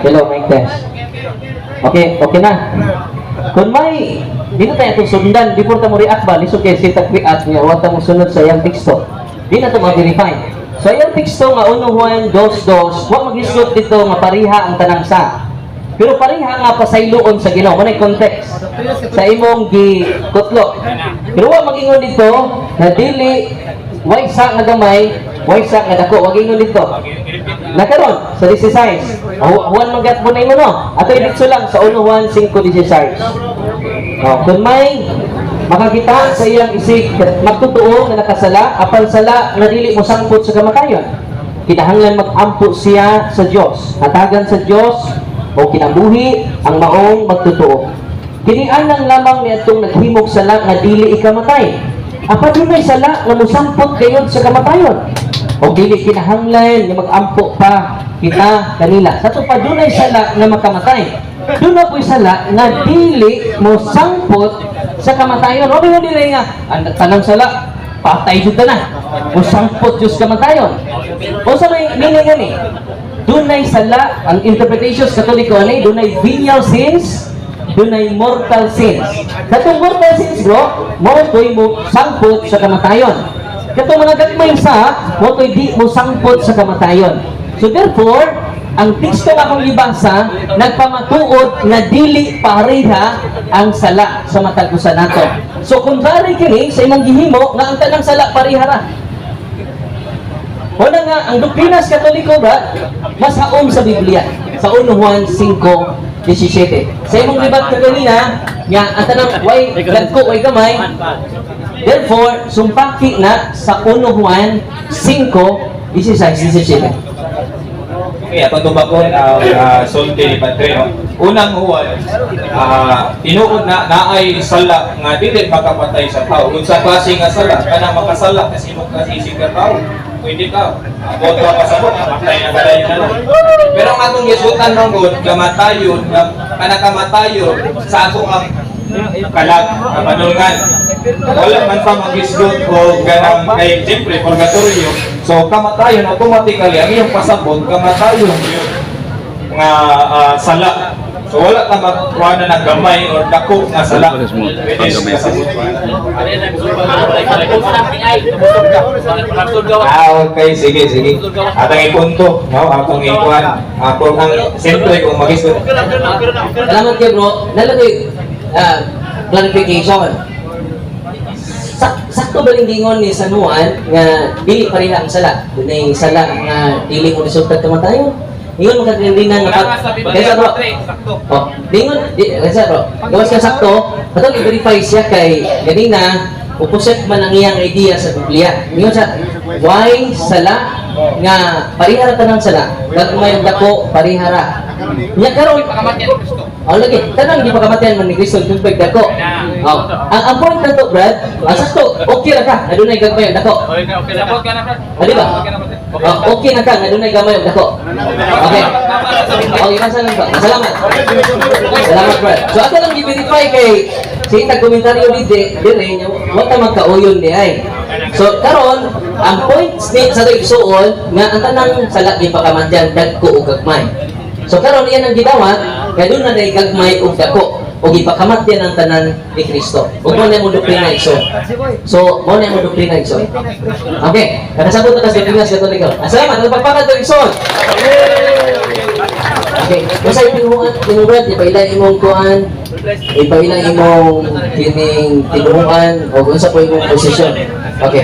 hello, mic test. Okay, okay na. Kung may dito tayo itong sundan, di po mo react ba? Lisod kayo sitag react nga, huwag mo sunod sa iyang teksto. Di na ito ma-verify. So, iyang teksto nga, 1 Juan 2:2, huwag mag-isot dito nga pariha ang tanang sa. Pero pariha nga pasayloon sa Ginoo. Manay context sa imong gikutlo. Pero huwag mag-ingon dito na dili, way sa nga gamay, way sa nga dako. Huwag ingon dito. Nakaroon sa 16. Juan magat mo na mo no. Ato iditso lang sa 1 Juan 5:16. Kung may makakita sa iyang isig magtutuo nga nakasala apan sala nga dili mo sangpot sa kamatayon, kinahanglan mag-ampo siya sa Dios, hatagan sa Dios o kinabuhi ang maong magtutuo. Kini anang lamang niadtong naghimog sala nga dili ikamatay. Apan dunay sala nga mosampot gayud sa kamatayon. O dili kinahanglan nga mag-ampo pa kita kanila. Sa to pa dunay sala nga makamatay. Doon na po'y sala nga dili mo sangpot sa kamatayon. O mo nila nga, ang tanang sala, patay dito na. O sangpot Diyos kamatayon. O sa may meaning ni, doon na sala, ang interpretation sa Katoliko, doon na venial sins, doon na mortal sins. Katong mortal sins bro, mo po'y mo sangpot sa kamatayon. Kato mga gagmay sa, mo to'y di mo sangpot sa kamatayon. So therefore, ang teksto nga akong ibasa, nagpamatuod na dili pareha ang sala sa matag-usa nato. So kung bari kini sa imong gihimo, nga ang tanang sala pareha ra. Una nga, ang doktrinas Katoliko ba, mas haom sa Biblia. Sa 1 Juan 5:17. Sa imong libat kanina, nga ang tanang way dagko way gamay. Therefore, sumpaki na sa 1 Juan 5:16-17. Okay, atong tubakon ang sulti ni Padre, no? Unang Juan, tinuod na naay sala nga dili makapatay sa tao. Kung sa klase nga sala, kanang makasala kasi mo kasi ka tao. Pwede ka, boto ka sa boto, matay na kalayo na lang. Pero ang atong gisutan nung good, kamatayon, kanang kamatayon, sa ato ang kalag, kapanulngan. Wala man pa mag-isgot o ganang kay siyempre purgatorio. So kamatayon automatically ang iyong pasabot kamatayon yun nga sala. So wala ka magkuha na ng gamay o dako nga sala. Pwede siya kasabot. Okay, sige. Atang ipunto, no? Atong ikuan. Ako ang siyempre kung mag-isgot. Salamat kayo bro. Nalagay clarification. Sakto ba rin gingon ni San Juan nga dili pa rin ang sala? Dunay sala nga dili mo resulta kamatayon. Ingon mo kagandina nga kaysa bro. Oh, ingon kaysa bro. Gawas ka sakto, patong i-verify siya kay ganina upuset man ang iyang idea sa Biblia. Ingon siya, why sala nga parihara tanang sala? Gagmay dako parihara. Nya karon oh lagi, tanang di pagkamatian man ni Kristo kung pagdako. Oh, ang point na to, Brad, sakto, okay ra ka, adunay gagmay dako. Okay na po ka na, Brad. Di ba? Okay na ka, adunay gamay dako. Okay. Okay, masalan ba? Salamat. Salamat, Brad. So ato lang i-verify kay sa komentaryo dire nya wa ta magkauyon di ay. So karon ang points ni sa igsuon nga ang tanang sala di pagkamatian dagko ug gagmay. So karon iyan ang gidawat, kaya doon na day gagmay ug dako ug ipakamat yan ang tanan ni Kristo. Ug mo na mo doktrina igsoon. So mo na mo doktrina igsoon. Okay, kada sabot ta sa Pinas Katoliko. Salamat ang pagpakat og igsoon. Okay, basta tinurat ipaila imong kuan, ipaila imong kining tinuruan o unsa po imong posisyon. Okay.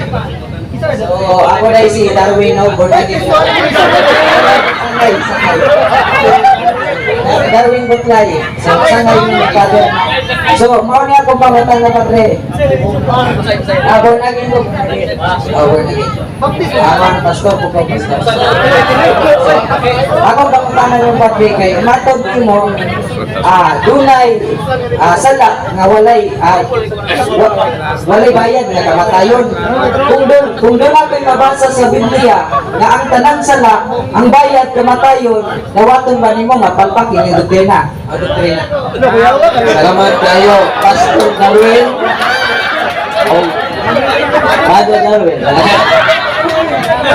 So, ako na si Darwin Bornagin. Darwin Butlay. So, sangay yung father. So, mao niya akong pangutang na padre. Bornagin ko. Bornagin. Ang pastor ko kay pastor. Ako pangutang na yung padre kay matod mo dunay sala nga walay bayad nga kamatayon. Kung doon natin mabasa sa Biblia nga ang tanang sala, ang bayad kamatayon, nawaton ba nimo nga palpakin yung doktrina? Salamat kayo, Pastor Darwin. Father Darwin.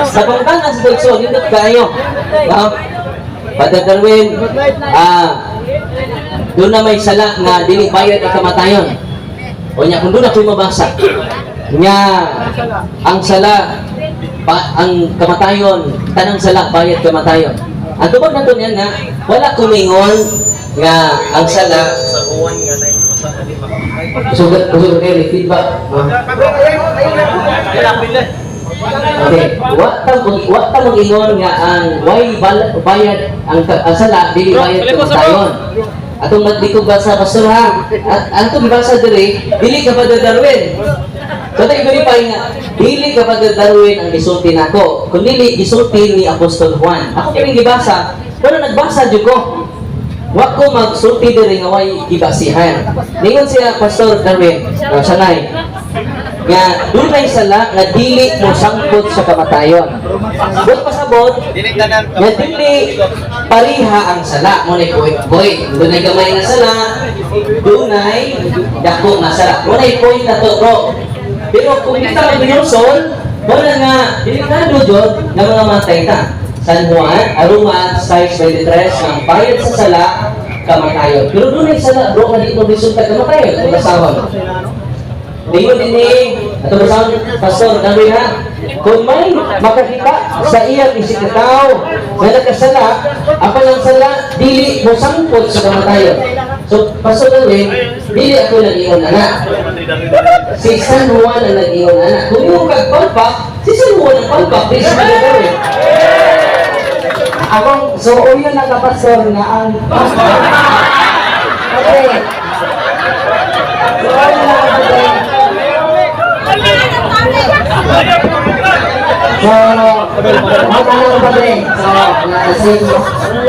Sa pagkana sa Dagso, nindot kayo. Father Darwin, doon na may sala nga dili bayad ang kamatayon. O niya, kung doon ako'y mabasa, nga ang sala, ang kamatayon, tanang sala, bayad kamatayon. Ang tubag na doon yan nga, wala kumingon nga ang sala, sugat kayo, feedback. Okay, wa ta mag-ingon nga ang why bayad ang sala dili bayad kamatayon. Atong maglikog basa pastor ha. Atong basa diri dili ka pa Darwin. So tayo verify nga dili ka pa Darwin ang gisulti nako. Kun dili gisulti ni Apostol Juan. Ako kining gibasa, pero nagbasa jud ko. Wa ko magsulti diri nga way gibasihan. Ningon siya Pastor Darwin, sanay. Nga dunay sala nga dili mo sangkot sa kamatayon. But pasabot, nga dili pariha ang sala mo ni point. Dunay gamay nga sala, dunay dako nga sala. Mo na point na to, bro. Pero kung kita mag-binusol, mo na nga delikado jud nga mga matay ta. San Juan, Aruma 6:23 ang bayad sa sala kamatayon. Pero dunay sala, bro, nga dito resulta kamatayon kung kasawag. Ngayon din Ato ba sa Pastor Darwin ha? Kung may makakita sa iyang isikataw na nagkasala, apan ang sala, dili mo sangkot sa kamatayon. So, Pastor Darwin, dili ako nag-iyon anak. Si San Juan ang nag-iyon anak. Kung yung kagpalpak, si San Juan ang palpak, di siya nag-iyon. Akong, so uyo na kapastor nga ang okay. So uyo na kapastor.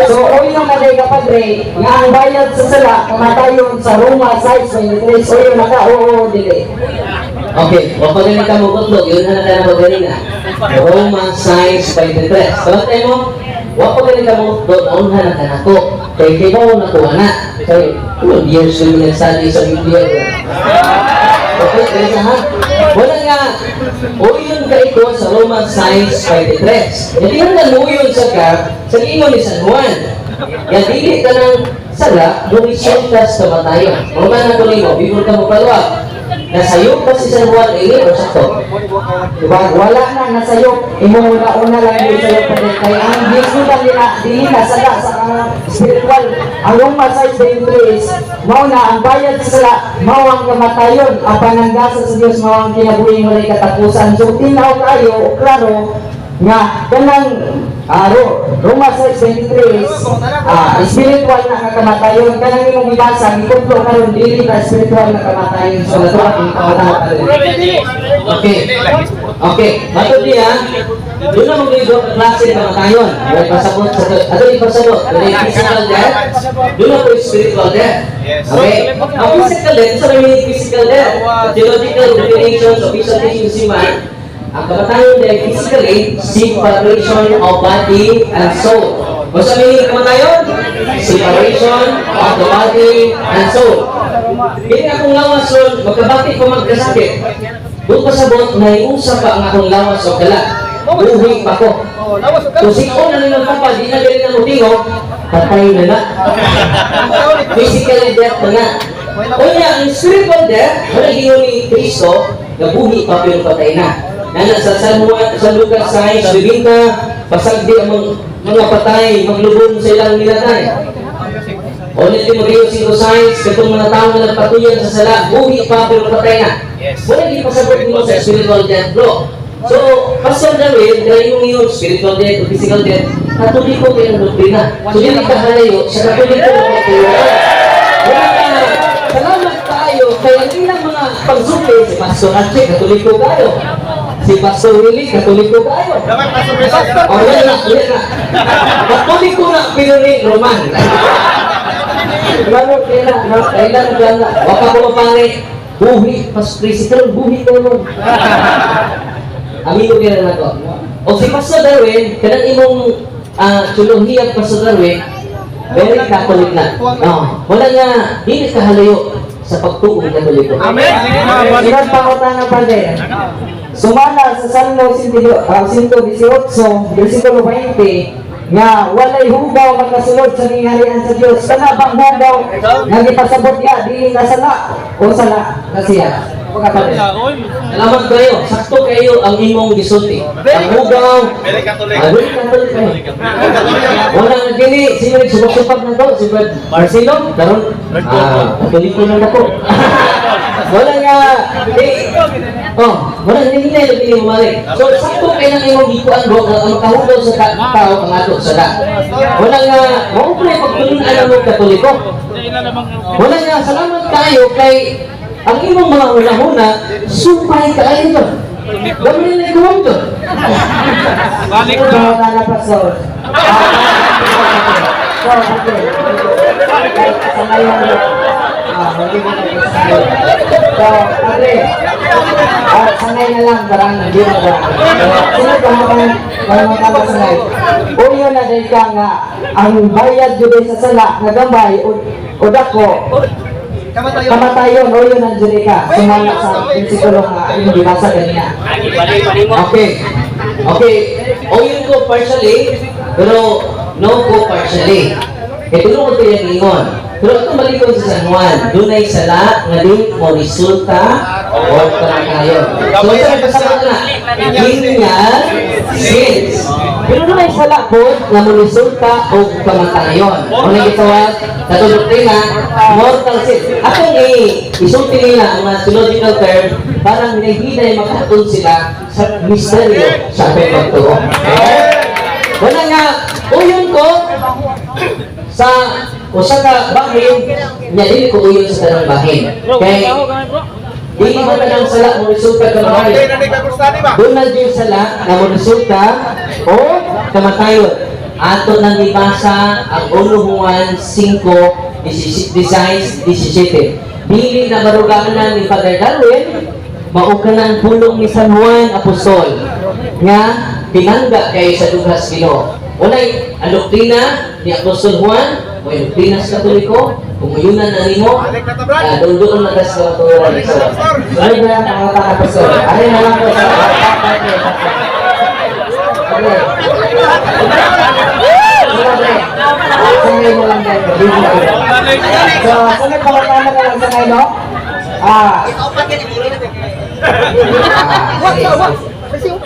So uyo na day kapadre nga ang bayad sa sala kamatayon sa Roma 6:23. Uyo na ka, oo, dili. Okay, o pag ka mo kutlog, yun na natin ang pagkarin na. Roma 6:23. Sabat mo, wa pag ka mo kutlog, naunhan na kanako. Kaya kibaw na ko na. Kaya, 12 years ko yung nag-study sa Biblia. Okay, kaya sa ha? Wala nga, uyon ka ito sa Roma 6:23. Hindi hanggang uyon sa ingon ni San Juan. Yan, dili ka ng sala, nung isyontas kamatayon. Roma na tuloy mo, bibur ka mo paluwag. Nasayok pa si San Juan, o sakto? Diba? Wala na nasayok. Imo una lang yung sayok pa din. Kaya ang Diyos mo lang dili na sala sa spiritual. Ang Roma 6:23 mao na ang bayad sa sala, mao ang kamatayon. Ang pananggasa sa Diyos, mao ang kinabuhi mo rin katapusan. So tinaw kayo, klaro, nga kanang Roma 6:23 spiritual na kamatayon. Kanang imong gibasa, gikutlo karon dili na spiritual na kamatayon. So natuwa ang kamatayon. Okay. Okay. Matod niya, doon na mag-ibo ang klase ng kamatayon. May pasabot sa ato yung pasabot. Doon yung physical death. Doon na po yung spiritual death. Okay. Ang physical death, sa may physical death. Theological definitions of physical teaching ang kamatayon ay physically separation of body and soul. Kung sa may kamatayon, separation of the body and soul. Hindi akong lawas ron, magkabati ko magkasakit. Doon pasabot na iusap pa ang akong lawas o kala. Buhay pa ko. Kung siko na nilang kapal, di na galing na mutingog, patay na na. Physically death na na. O niya, ang spiritual death, wala hingo ni Kristo, na buhay pa pero patay na. Nana sa Lucas 6:20, pasagdi ang mga patay, maglubong sa ilang nilatay. Ulit Timoteo 5:6, katong mga tao na nagpatuyan sa sala, buhi pa pero patay na. Wala di pasabot mo sa spiritual death bro. So, Pastor Darwin, dahil yung spiritual death o physical death, katoliko kayo ng doktrina. So, hindi ka halayo, sa katoliko ng doktrina. Wala ka, salamat tayo, kaya hindi lang mga pagsukli, si Pastor Archie, katoliko kayo. Si Pastor Willie, katoliko kayo. O, yan na. Katoliko na, pinuri, Roman. Kailan na. Waka ko mapare, buhi, physical, buhi ko nun. Amigo kaya na to. O si Pastor Darwin, kanang imong tuluhiyag Pastor Darwin, very Catholic na. Wala nga, hindi kahalayo sa pagtuong Katoliko. Amen. Sinan pangutangan pa din. Sumala sa Salmo 118, versikulo 20, nga walay hugaw makasulod sa ningharian sa Dios. Kana bang hugaw nga gipasabot niya dili na sala o sala na siya. Pagkatapos. Salamat kayo. Sakto kayo ang imong gisulti. Ang hugaw. Very Catholic kayo. Wala na dili. Sino nagsubak-subak na to? Si Brad Marcelo? Karon? Katoliko na ako. Wala nga. Wala nga hindi na yung umalik. So, sakto kayo ng imong gikuan bro. Ang makahugaw sa tao ang ato sa da. Wala nga. Huwag ko na pagtulunan mo Katoliko. Wala nga. Salamat kayo kay ang imong mga una-una, sumpay ka ayon doon. Gawin na ikuwang doon. Balik Ito na. na Pastor. So, okay. Sangayon mo. Hindi mo nag-isip. So, Padre. Sangay na lang, barang hindi na ba. Sino ba magkakasangay? Uyo na din ka nga, ang bayad yun sa sala, nagambay, o dako, kamatayon, o yun ang Jerica. Sumala sa prinsipolo nga, yung binasa ganyan. Okay. O yun ko partially, pero no ko partially. Ito ko ito yung ingon. Pero itong malikon sa San Juan, doon ay sala nga di mo resulta o kamatayon. So, ito kasama na, linear sins. Pero doon ay sala po nga mo resulta o kamatayon. O na gitawag, katulog nila, mortal sins. Atong isulti nila ang mga theological term, parang hinahinay makatun sila sa misteryo sa pagpagtuo. Wala nga, uyon ko sa usa ka bahin, niya dili ko uyon sa tanang bahin. Kay dili man lang sala mo resulta kamatayon. Doon na din sala na mo resulta o kamatayon. Ato nang ibasa ang 1 Juan 5:16-17. Dili na maruganan ni Father Darwin, mao ka ng pulong ni San Juan Apostol nga pinangga kay sa dughas Ginoo. Unay, ang doktrina ni Apostol Juan, o ang doktrina sa Katoliko, kumuyunan na nimo, doon na sa katuran. Ano ba ang mga Apostol? Ano na lang po sa Sangay mo lang dahil. So, sunod pa lang na lang sangay, no? So,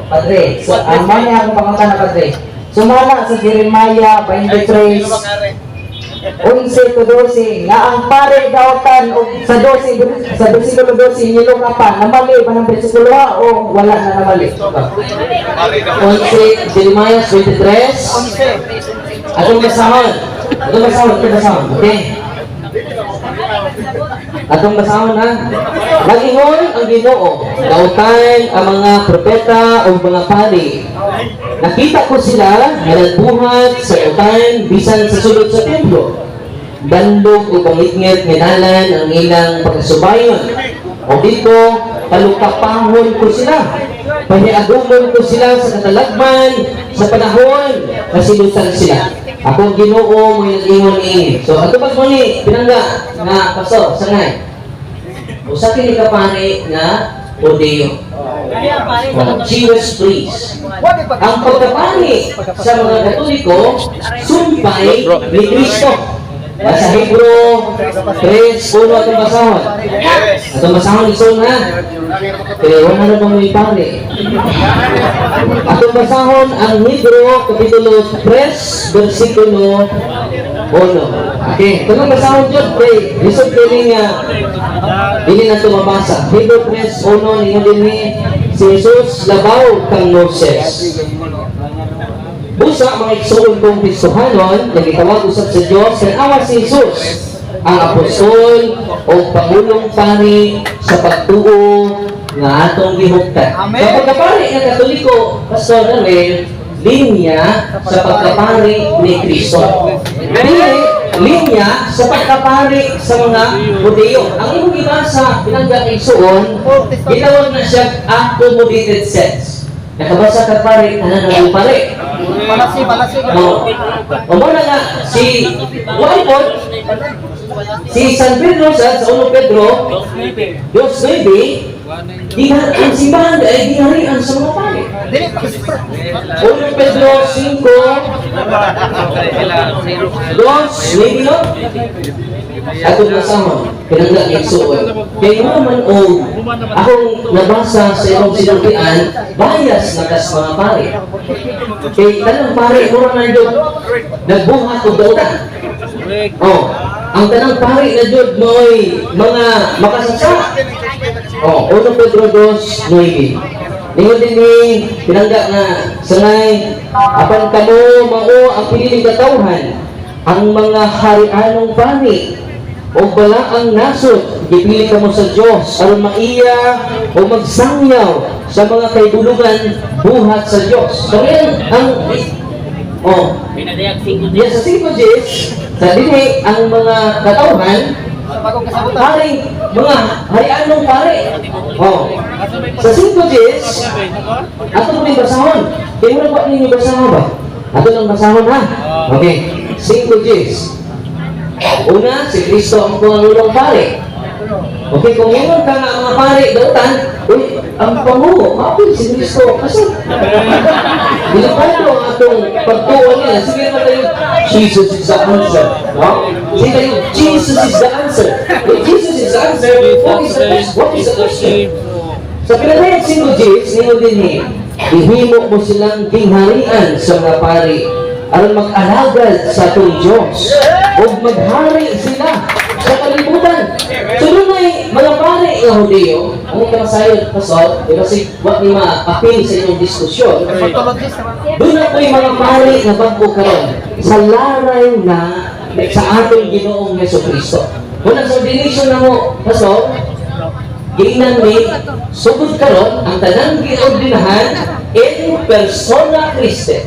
Padre, so, ang mani akong pangunta na Padre. Sumala sa Jeremiah 23, 11-12, nga ang pare gawatan o sa 12, sa versikulo 12, nilong nga pa, namali pa ng versikulo o wala na namali? 11, Jeremiah 23. Atong basahon. Okay? Atong basahon ha. Mag-ingon ang Ginoo, dautan ang mga propeta o mga pari. Nakita ko sila na nagbuhat sa utan bisan sa sulod sa templo. Bandog o pangitngit nginalan ang ilang pagkasubayon. O dito, palukapahon ko sila. Paniagumon ko sila sa katalagman, sa panahon, kasilutan sila. Akong Ginoo mo yung ingon ini. So, ato pag muli, pinangga na paso, sangay. Usa kini kapani nga Odeo. Jewish priest. Ang pagkapani sa mga Katoliko, sumpay ni Kristo. Sa Hebro 3:1 atong basahon. Atong basahon isun ha. Kaya wala na mong ipani. Atong basahon ang Hebro kapitulo 3 versikulo 1. Okay, kung basahon dyan, pray. Lisod kayo nga hindi na ito mabasa. Hebro 3:1 ninyo din ni si Jesus labaw kang Moses. Busa mga igsoon kong Kristohanon, nagitawag usap sa Diyos, kan awa si Jesus, ang apostol o pangulong pari sa pagtuo nga atong gihugtan. Sa pagkapari ng Katoliko, Pastor Noel, linya sa pagkapari ni Kristo. Linya sa pagkapari sa mga Hudeo. Ang imong ibasa, pinanggang igsoon, gitawag na siya accommodated sense. Nakabasa ka pare, ano pare? Palasi. O muna nga, si Walpot, si San Pedro sa 1 Pedro, Diyos 9, ang simbahan ay diharian sa mga pare. 1 Pedro 5, 2, no? Atong kasama, pinanggang igsuon. Kaya naman akong nabasa sa iyong sinuntian, bias na kas mga pare. Kaya tanang pare, mura na yun, nagbuhat o dautan. Ang tanang pare na yun, mo'y mga makasasa. 1 Pedro 2:9. Ningon din ni pinangga na sangay, apan kamo mao ang piniling katawhan, ang mga harianong pani o bala ang nasod, gipili ka mo sa Diyos aron maiya o magsangyaw sa mga kaibulugan buhat sa Diyos. So yan ang Pinadayag 5 yan sa 5 days, sa dini ang mga katawhan paring mga harianong pare. Sa 5 days, ato mo yung basahon. Kaya mo na ba ninyo basahon ba? Ato ng basahon ha? Okay, 5 days. Una, si Kristo ang pangulong pare. Okay, kung ngayon ka nga mga pare, dautan, ang pangulo, mapil si Kristo. Kasi, binapalo ang atong pagtuwa niya. Sige naman tayo, Jesus is the answer. No? Kasi kayo, Jesus is the answer. If Jesus is the answer, what is the question? Sa pinatayag singo James, ninyo din ihimo mo silang dingharian sa mga pari aron mag-alagad sa atong Diyos o maghari sila sa kalibutan. So doon ay mga pari ng Hudeo, ang ikamasayo pasal, kasi wag ni ma-appeal sa inyong diskusyon. Doon na po yung mga pari na bangko karon sa laray na sa atong Ginoong Jesucristo. Kung ang ordination na mo, pasal, giingnan ni sugod karon ang tanang giordinahan in persona Christi.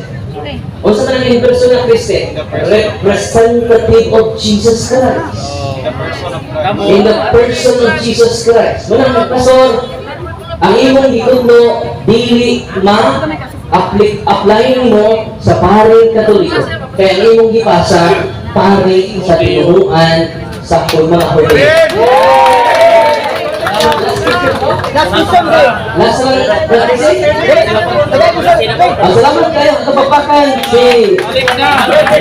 O sa tanang in persona Christi, representative of Jesus Christ. In the person of Jesus Christ. Munang pastor, ang imong gigugno dili apply mo sa paring Katoliko. Kaya ang imong gipasa paring sa tinuruan sa mga Hudyo. Salamat kayo at kapapakan si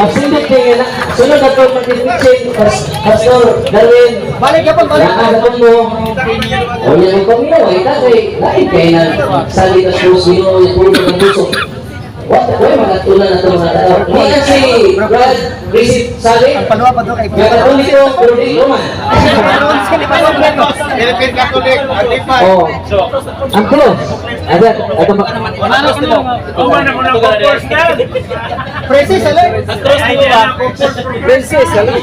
Magsindit kayo na sunod na ito mag-teaching Pastor Darwin nakakapon mo o yan ang pamilya ay kasi lain kayo na salita sa puso yung puro ng puso. Wala mga tulan na ito mga tao. Hindi si Brad Rizit Sali Katoliko pero di Roman. Philippine Catholic, Antifa. Oh, ang close. Ada Princess, alay. Princess, alay.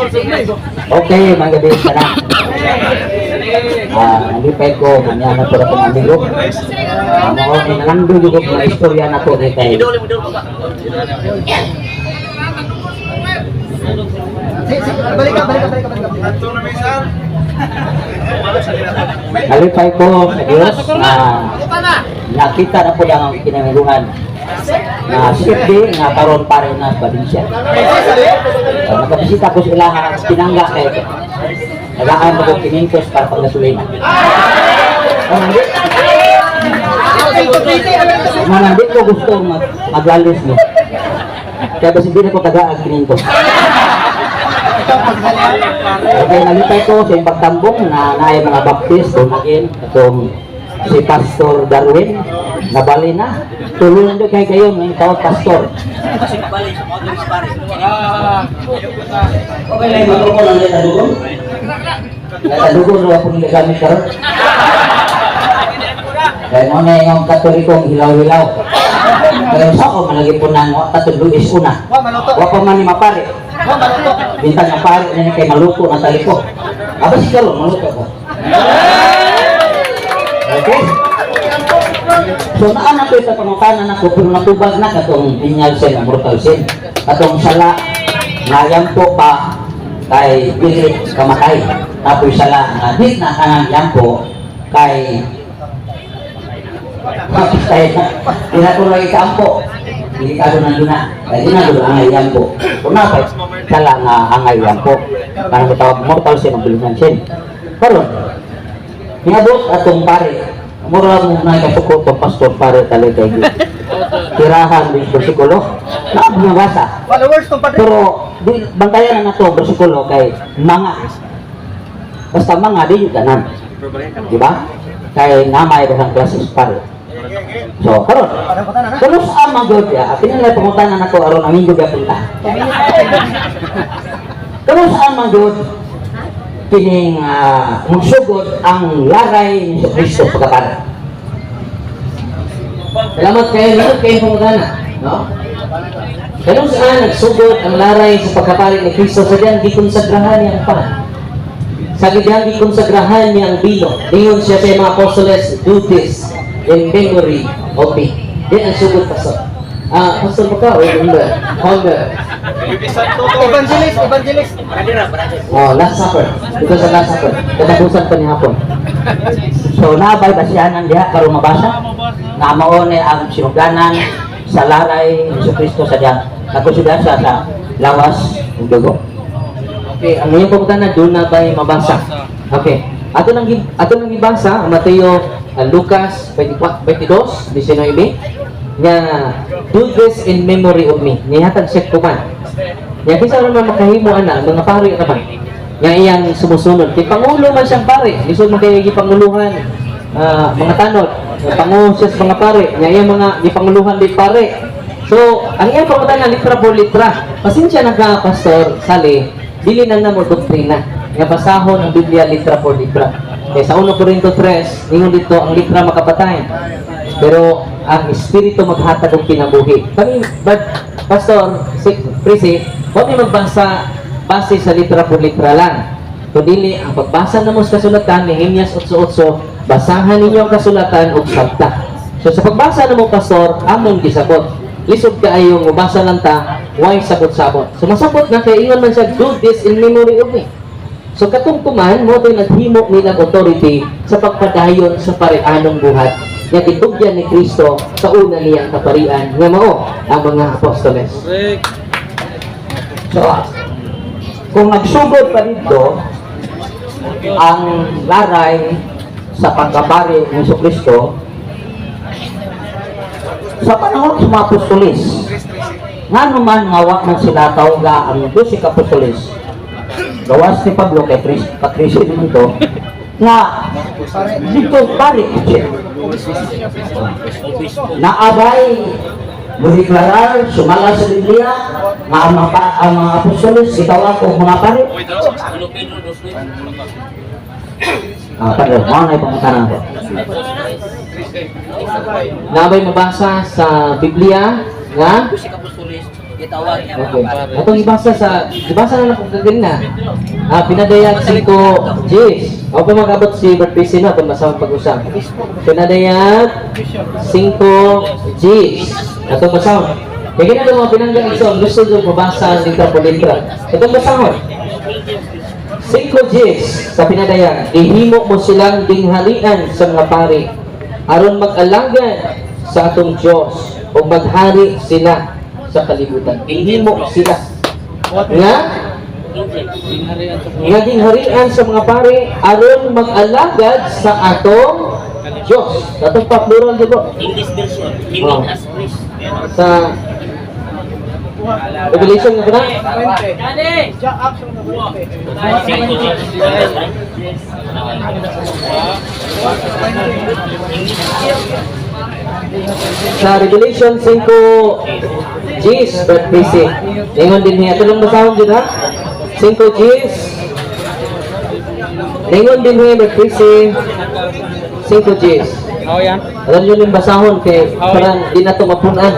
Okay, mga gabi ka na. Nalipay ko, kanya na po na itong amigo. Nanando yung mga istorya na po ni tayo. Nalipay ko sa Diyos na nakita na po lang ang kinamiluhan na safety nga karon pa rin na Valencia. Nakabisita ko sila pinangga kayo. Nagaan mo kong kinintos para pagkasulina. Hindi ko gusto maglalis mo. Kaya basi hindi ko tagaan kinintos. Okay, nalipay ko sa yung pagtambong na naay mga baptist o naging itong si Pastor Darwin nabali na. Tuloy na doon kayo ng tawag Pastor. Okay lang yung mikrofon ang natadugon? Natadugon na po nila gamit karon. Kaya mo na yung Katolikong hilaw-hilaw. Kaya sa ako malagi po na tatudlo is una. Wapa man ni mapari. Bintang na pari na kay maluto na taliko. Aba si Karol, maluto ko. Okay? So naan ako sa pangutanan ako pero natubag na katong linyal sin, mortal sin. Katong sala na po pa kay dili kamatay. Tapos sala na di na kanang yampo kay kapitay na tinatulog ikampo. Hindi ka doon nandun na. Kaya ginagawa ang ayyan po. Kung napay, kala nga ang ayyan po. Parang matawag mortal sin ang bilingan sin. Pero, pinabot atong pare. Mura mo na ikasukot ang pastor pare talaga kayo. Tirahan din bersikulo. Nakabasa. Pero, bantayan na ito bersikulo kay mga. Basta mga di yung ganan. Diba? Kay namay basang klases pare. So, karon. Karon sa magod ya, pinalay pangutanan ako aron ang minggo gapunta. Karon sa magod kining magsugod ang laray ni Kristo pagkapara. Salamat kayo pangutanan, no? Karon saan nagsugod ang laray sa pagkapalit ni Kristo sa diyan gikonsagrahan niya ang pan. Sa diyan gikonsagrahan niya ang bilo. Ingon siya sa mga apostoles, do this in memory of me. Di ang sugod pastor. Pastor mo ka o Honda? Evangelist. Oh, Last Supper. Ito sa Last Supper. Katapusan pa ni hapon. So, nabay basihanan diha karon mabasa. Na mao ni ang sinuganan sa laray ni Kristo sa diyan. Kakonsideran siya sa lawas ng dugo. Okay, ang iyong pagkutanan doon na ba'y mabasa? Okay. Ato nang ibasa ang Mateo, Lucas 22:19 nga do this in memory of me. Nihatag siya kuman. Ya kisa naman makahimo ana mga pare naman. Nga iyang sumusunod. Kay pangulo man siyang pare, gusto man kay gipanguluhan mga tanod, pangulo siya sa mga pare, nga iyang mga gipanguluhan di pare. So, ang iyang pangutana litra por litra. Pasensya na ka, Pastor Sali, dili na mo doktrina. Nga basahon ang Biblia litra por litra. Kaya sa 1 Corinto 3, ningon dito ang litra makapatay. Pero ang espiritu maghatag og kinabuhi. But Pastor Prisi, huwag niyo magbasa base sa litra por litra lang. Kundi ang pagbasa namo sa kasulatan ni Nehemias 8:8, basahan ninyo ang kasulatan og sabta. So sa pagbasa namo Pastor, amon gisabot. Lisod kaayo mabasa lang ta, why sabot-sabot. So masabot na kay ingon man siya, do this in memory of me. So katungkuman mo to'y naghimo nilang authority sa pagpadayon sa parianong buhat nga gitugyan ni Kristo sa una niyang kaparian nga mao ang mga apostoles. So, kung nagsugod pa dito ang laray sa pagkapari ng Kristo sa panahon sa mga apostolis, nga naman nga wa man sila tawga ang 12 apostolis, gawas ni Pablo kay Patricio dito, nga dito pari naabay mudeklarar, sumala sa Biblia, ang mga apostolis, itawag ko mga pare. Pare, mga na ipangutanan ko. Nabay mabasa sa Biblia nga okay. Atong ibasa na lang kung kagina. Pinadayag 5 Gs. Ako pa magabot si Bert Pisi na kung masama pag-usap. Pinadayag 5 Gs. Atong basahon. Kaya ganito mga pinanggang iso, gusto nyo mabasa litra po litra. Atong basahon. 5 Gs sa pinadayag. Ihimo mo silang dinghalian sa mga pari aron mag-alagad sa atong Diyos o maghari sila sa kalibutan. Ihimo sila. Nga? Nga dingharian sa mga pari aron mag-alagad sa atong Diyos. Atong pa-plural dito. English version, living as priest. Sa Revelation nga ba na? Sa Revelation 5 Gs, but basic. Ingon din niya. Ito lang basahon din ha? 5 Gs. Ingon din niya, but basic. 5 Gs. Oh, yan. Alam nyo yung basahon kay parang di na ito mapunan.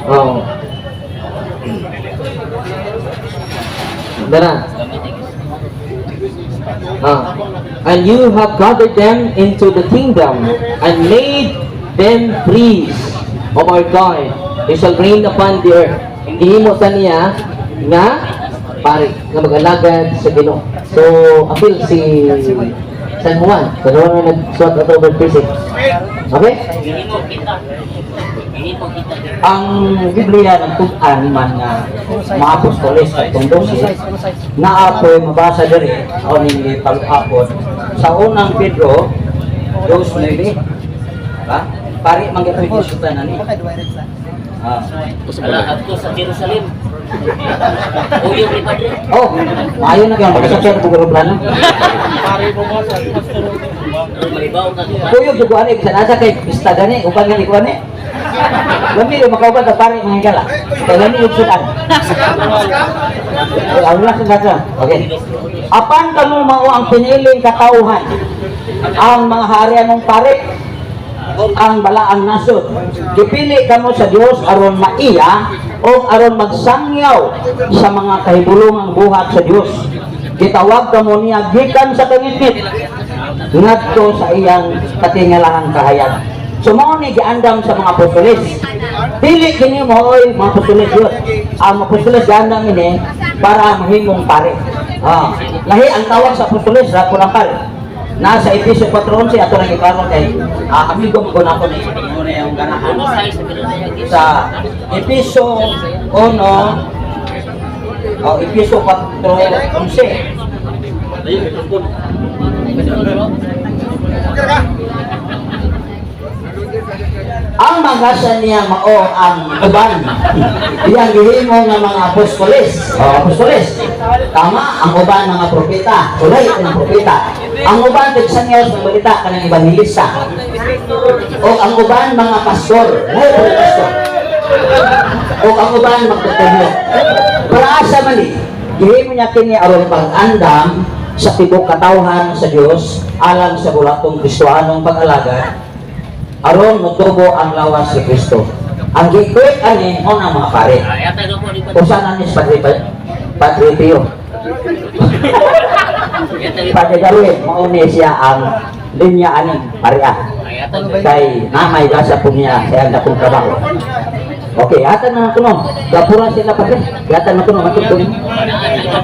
Oh. Dara. And you have gathered them into the kingdom and made them priests of our God. They shall reign upon the earth. Ihimo ta niya nga pari nga mag-alagad sa Ginoo. So, apil si San Juan. San Juan na nagsuot at over prison. Okay? Ang Biblia ng tugan man nga mga apostoles at tungdosi na apoy mabasa diri o ni pag-apod sa unang Pedro 2:9. Ha? Pari man gyud isutan ani. Ala adto sa Jerusalem. Uyo ni Padre. Oh, maayo na gyud pagkasakyan ko garo plano. Malibaw ka. Kuyo jud ko ani sa nasa kay pista gani uban nga ikuan ni. Lami rin makauban na pari mga hingala. Kaya lami yung sudan. Ang last na ito. Okay. Apan kamo mao ang piniling katauhan. Ang mga harian ng pari. Ang balaang nasod. Dipili kamo sa Dios aron maiya o aron magsangyaw sa mga kahibulungang buhat sa Dios. Gitawag kamo niya gikan sa kangitngit. Ngadto sa iyang katingalahang kahayag. Sumo ni giandam sa mga apostoles. Dili kini mo oy mga apostoles yun. Ang apostoles giandam ini para mahimong pare. Lahi ang tawag sa apostoles ra kulakal. Nasa Efeso 4:11 ato nang ikaron kay amigo ko na ko ni yung ganahan. Sa Efeso 1 Efeso 4:11. ang magasan niya mao ang uban iyang gihimo nga mga apostoles tama ang uban mga propeta ulay ang propeta ang uban tigsanyaw sa balita kanang ebanghilista o ang uban mga pastor o ang uban magtutulog para asa man gihimo niya kini aron pag-andam sa tibok katawhan sa Dios alang sa bulatong Kristohanong pag-alagad aron motubo ang lawas ni Kristo. Ang gikwit ani mo ng mga pare. Usa na ni Padre Pio. Padre Darwin, mauni siya ang linya ani pareha. Kay namay gasa po niya sa anda kong trabaho. Okay, hatan na kuno. Gapura sila Padre. Hatan na kuno matutong.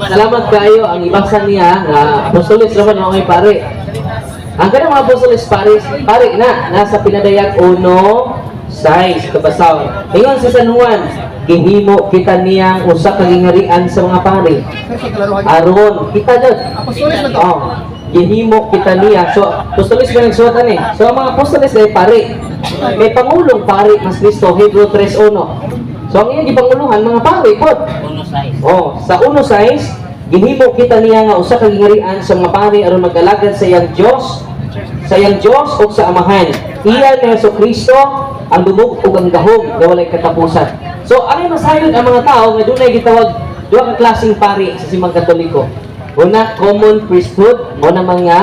Salamat kayo ang ibasa niya nga apostoles naman mga may pare. Ang kanang mga apostoles pare na nasa pinadayag 1:6 kabasaw. Ingon si San Juan, gihimo kita niyang usa ka gingarian sa mga pare. Aron kita jud. Oh, gihimo kita niya. So apostoles man nagsuot ani. So ang mga apostoles ay pare. May pangulong pare mas Kristo Hebrew 3:1. So ang iyang gipanguluhan mga pare pod. Oh, sa 1:6 gihimo kita niya nga usa ka gingarian sa mga pari aron mag-alagad sa iyang Dios ug sa amahan. Iya ni Jesucristo ang dumog ug ang gahom nga walay katapusan. So ano masayod ang mga tao nga dunay gitawag duha ka klaseng pari sa simang Katoliko. Una, common priesthood, mo na mga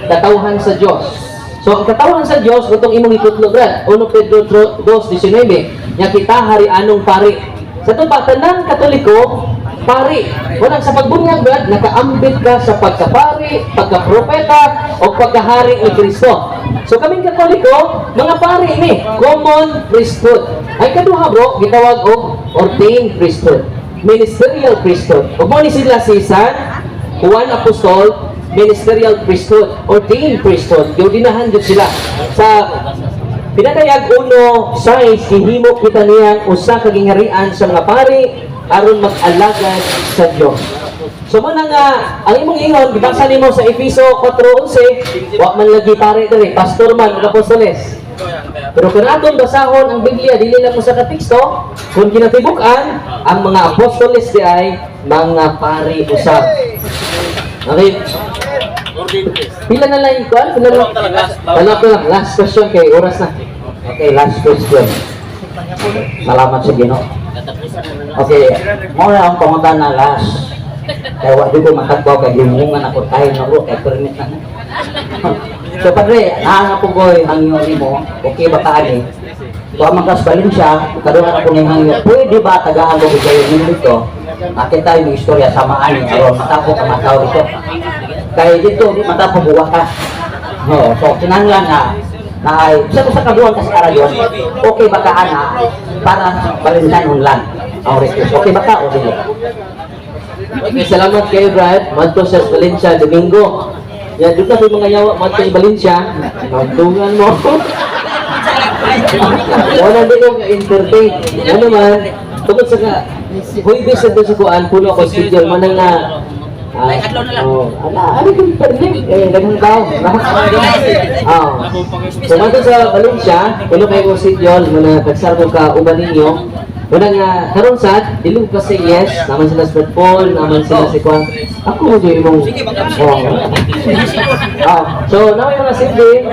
katawhan sa Dios. So ang katawhan sa Dios utong imong itutlog ra 1 Pedro 2:19 nya kita harianong pari. Sa tuba tanang Katoliko pari, walang sa pagbunyag brad, nakaambit ka sa pagkapari, pagkapropeta, o pagkahari ni Kristo. So kaming Katoliko, mga pari ni, common priesthood. Ay kaduha bro, gitawag og ordained priesthood, ministerial priesthood. Ug mo ni sila si San Juan Apostol, ministerial priesthood, ordained priesthood. Giudinahan jud sila sa pinadayag 1:6 gihimo kita niyang usa ka gingarian sa mga pari aron mag-alagad sa Dios. So man nga ang imong ingon gibasa nimo sa Efeso 4:11, wa man lagi pare diri, pastor man ug apostoles. Pero kung atong basahon ang Biblia dili lang mo sa teksto, kung kinatibuk-an ang mga apostoles di ay mga pare usab. Okay. Pila na lang ikaw? Pila lang. Last question kay oras na. Okay, last question. Salamat sa Ginoo. Okay, mo na ang pangunta na last. Kaya wala ko matagbaw kay gimungan ako tayo na ko kay permit na. So Padre, naanga po ko ang iyong mo. Okay ba kaani? So ang magkasbalin siya, karoon ako ng hangyo. Pwede ba tagaan ko kayo dito? Nakita tayo yung istorya sa maani. Aron matapok ang matao dito. Kaya dito, di matapok buwa ka. No, so kinanglan na ay sa kabuhan kasi arayon, okay ba kaana para balintan lang ang request. Okay ba ka o dili? Okay, salamat kayo Brad. Madto sa Valencia Domingo. Yan, doon kasi mga yawa madto sa Valencia. Magtungan mo. Wala din ko ka-entertain. Ano man, tungkol sa ka, Huwebes sa doon sa kuan, puno ako schedule mo nang na ano kung perlim? Ganun daw. So, mato sa Valencia, puno kayo schedule mo na tagsar ko ka uban ninyo. Wala nga, karon sad, dili ko kasi yes, naman sila sa Paul, naman sila si Kwan. Ako mo din mong, so, naman yung mga simple,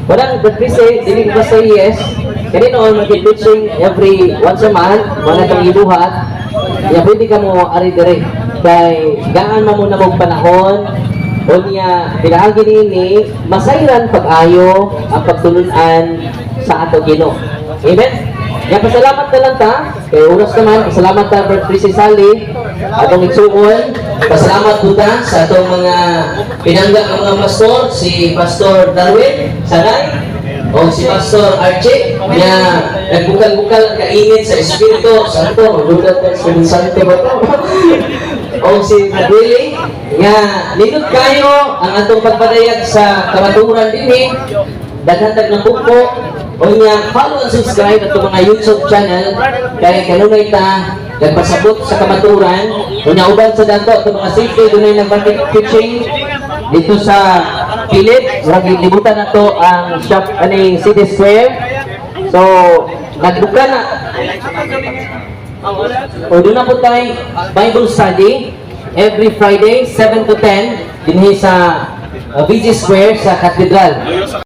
wala nga, but please say, dili ko kasi yes, kaya noon, mag-teaching every once a month, wala kang ibuhat, kaya pwede ka mo ari-dire, kay gaan mo muna mong panahon, o niya, pinaagin ini, masayran pag-ayo, ang pagtulunan sa ato Ginoo. Amen? Yan, pasalamat na lang ta. Kay oras naman, pasalamat ta Brad Prissy Sally. Atong igsuon. Pasalamat po ta sa atong mga pinangga ng mga pastor. Si Pastor Darwin Sanay. O si Pastor Archie. Na nagbukal-bukal ang kainit sa Espiritu Santo. Lugat ka sa Santo ba ito? O si Madwili. Nga, linod kayo ang atong pagpadayag sa kamaturan din eh. Daghatag ng buko. O niya, follow and subscribe at mga YouTube channel kaya kanunay ta nagpasabot sa kamaturan o niya uban sa dato at mga safety dunay nag-batik teaching dito sa Philip libutan na to ang shop City Square So, nagbuka na. O doon na po tayo Bible study every Friday 7 to 10 dinhi sa VG Square sa Cathedral.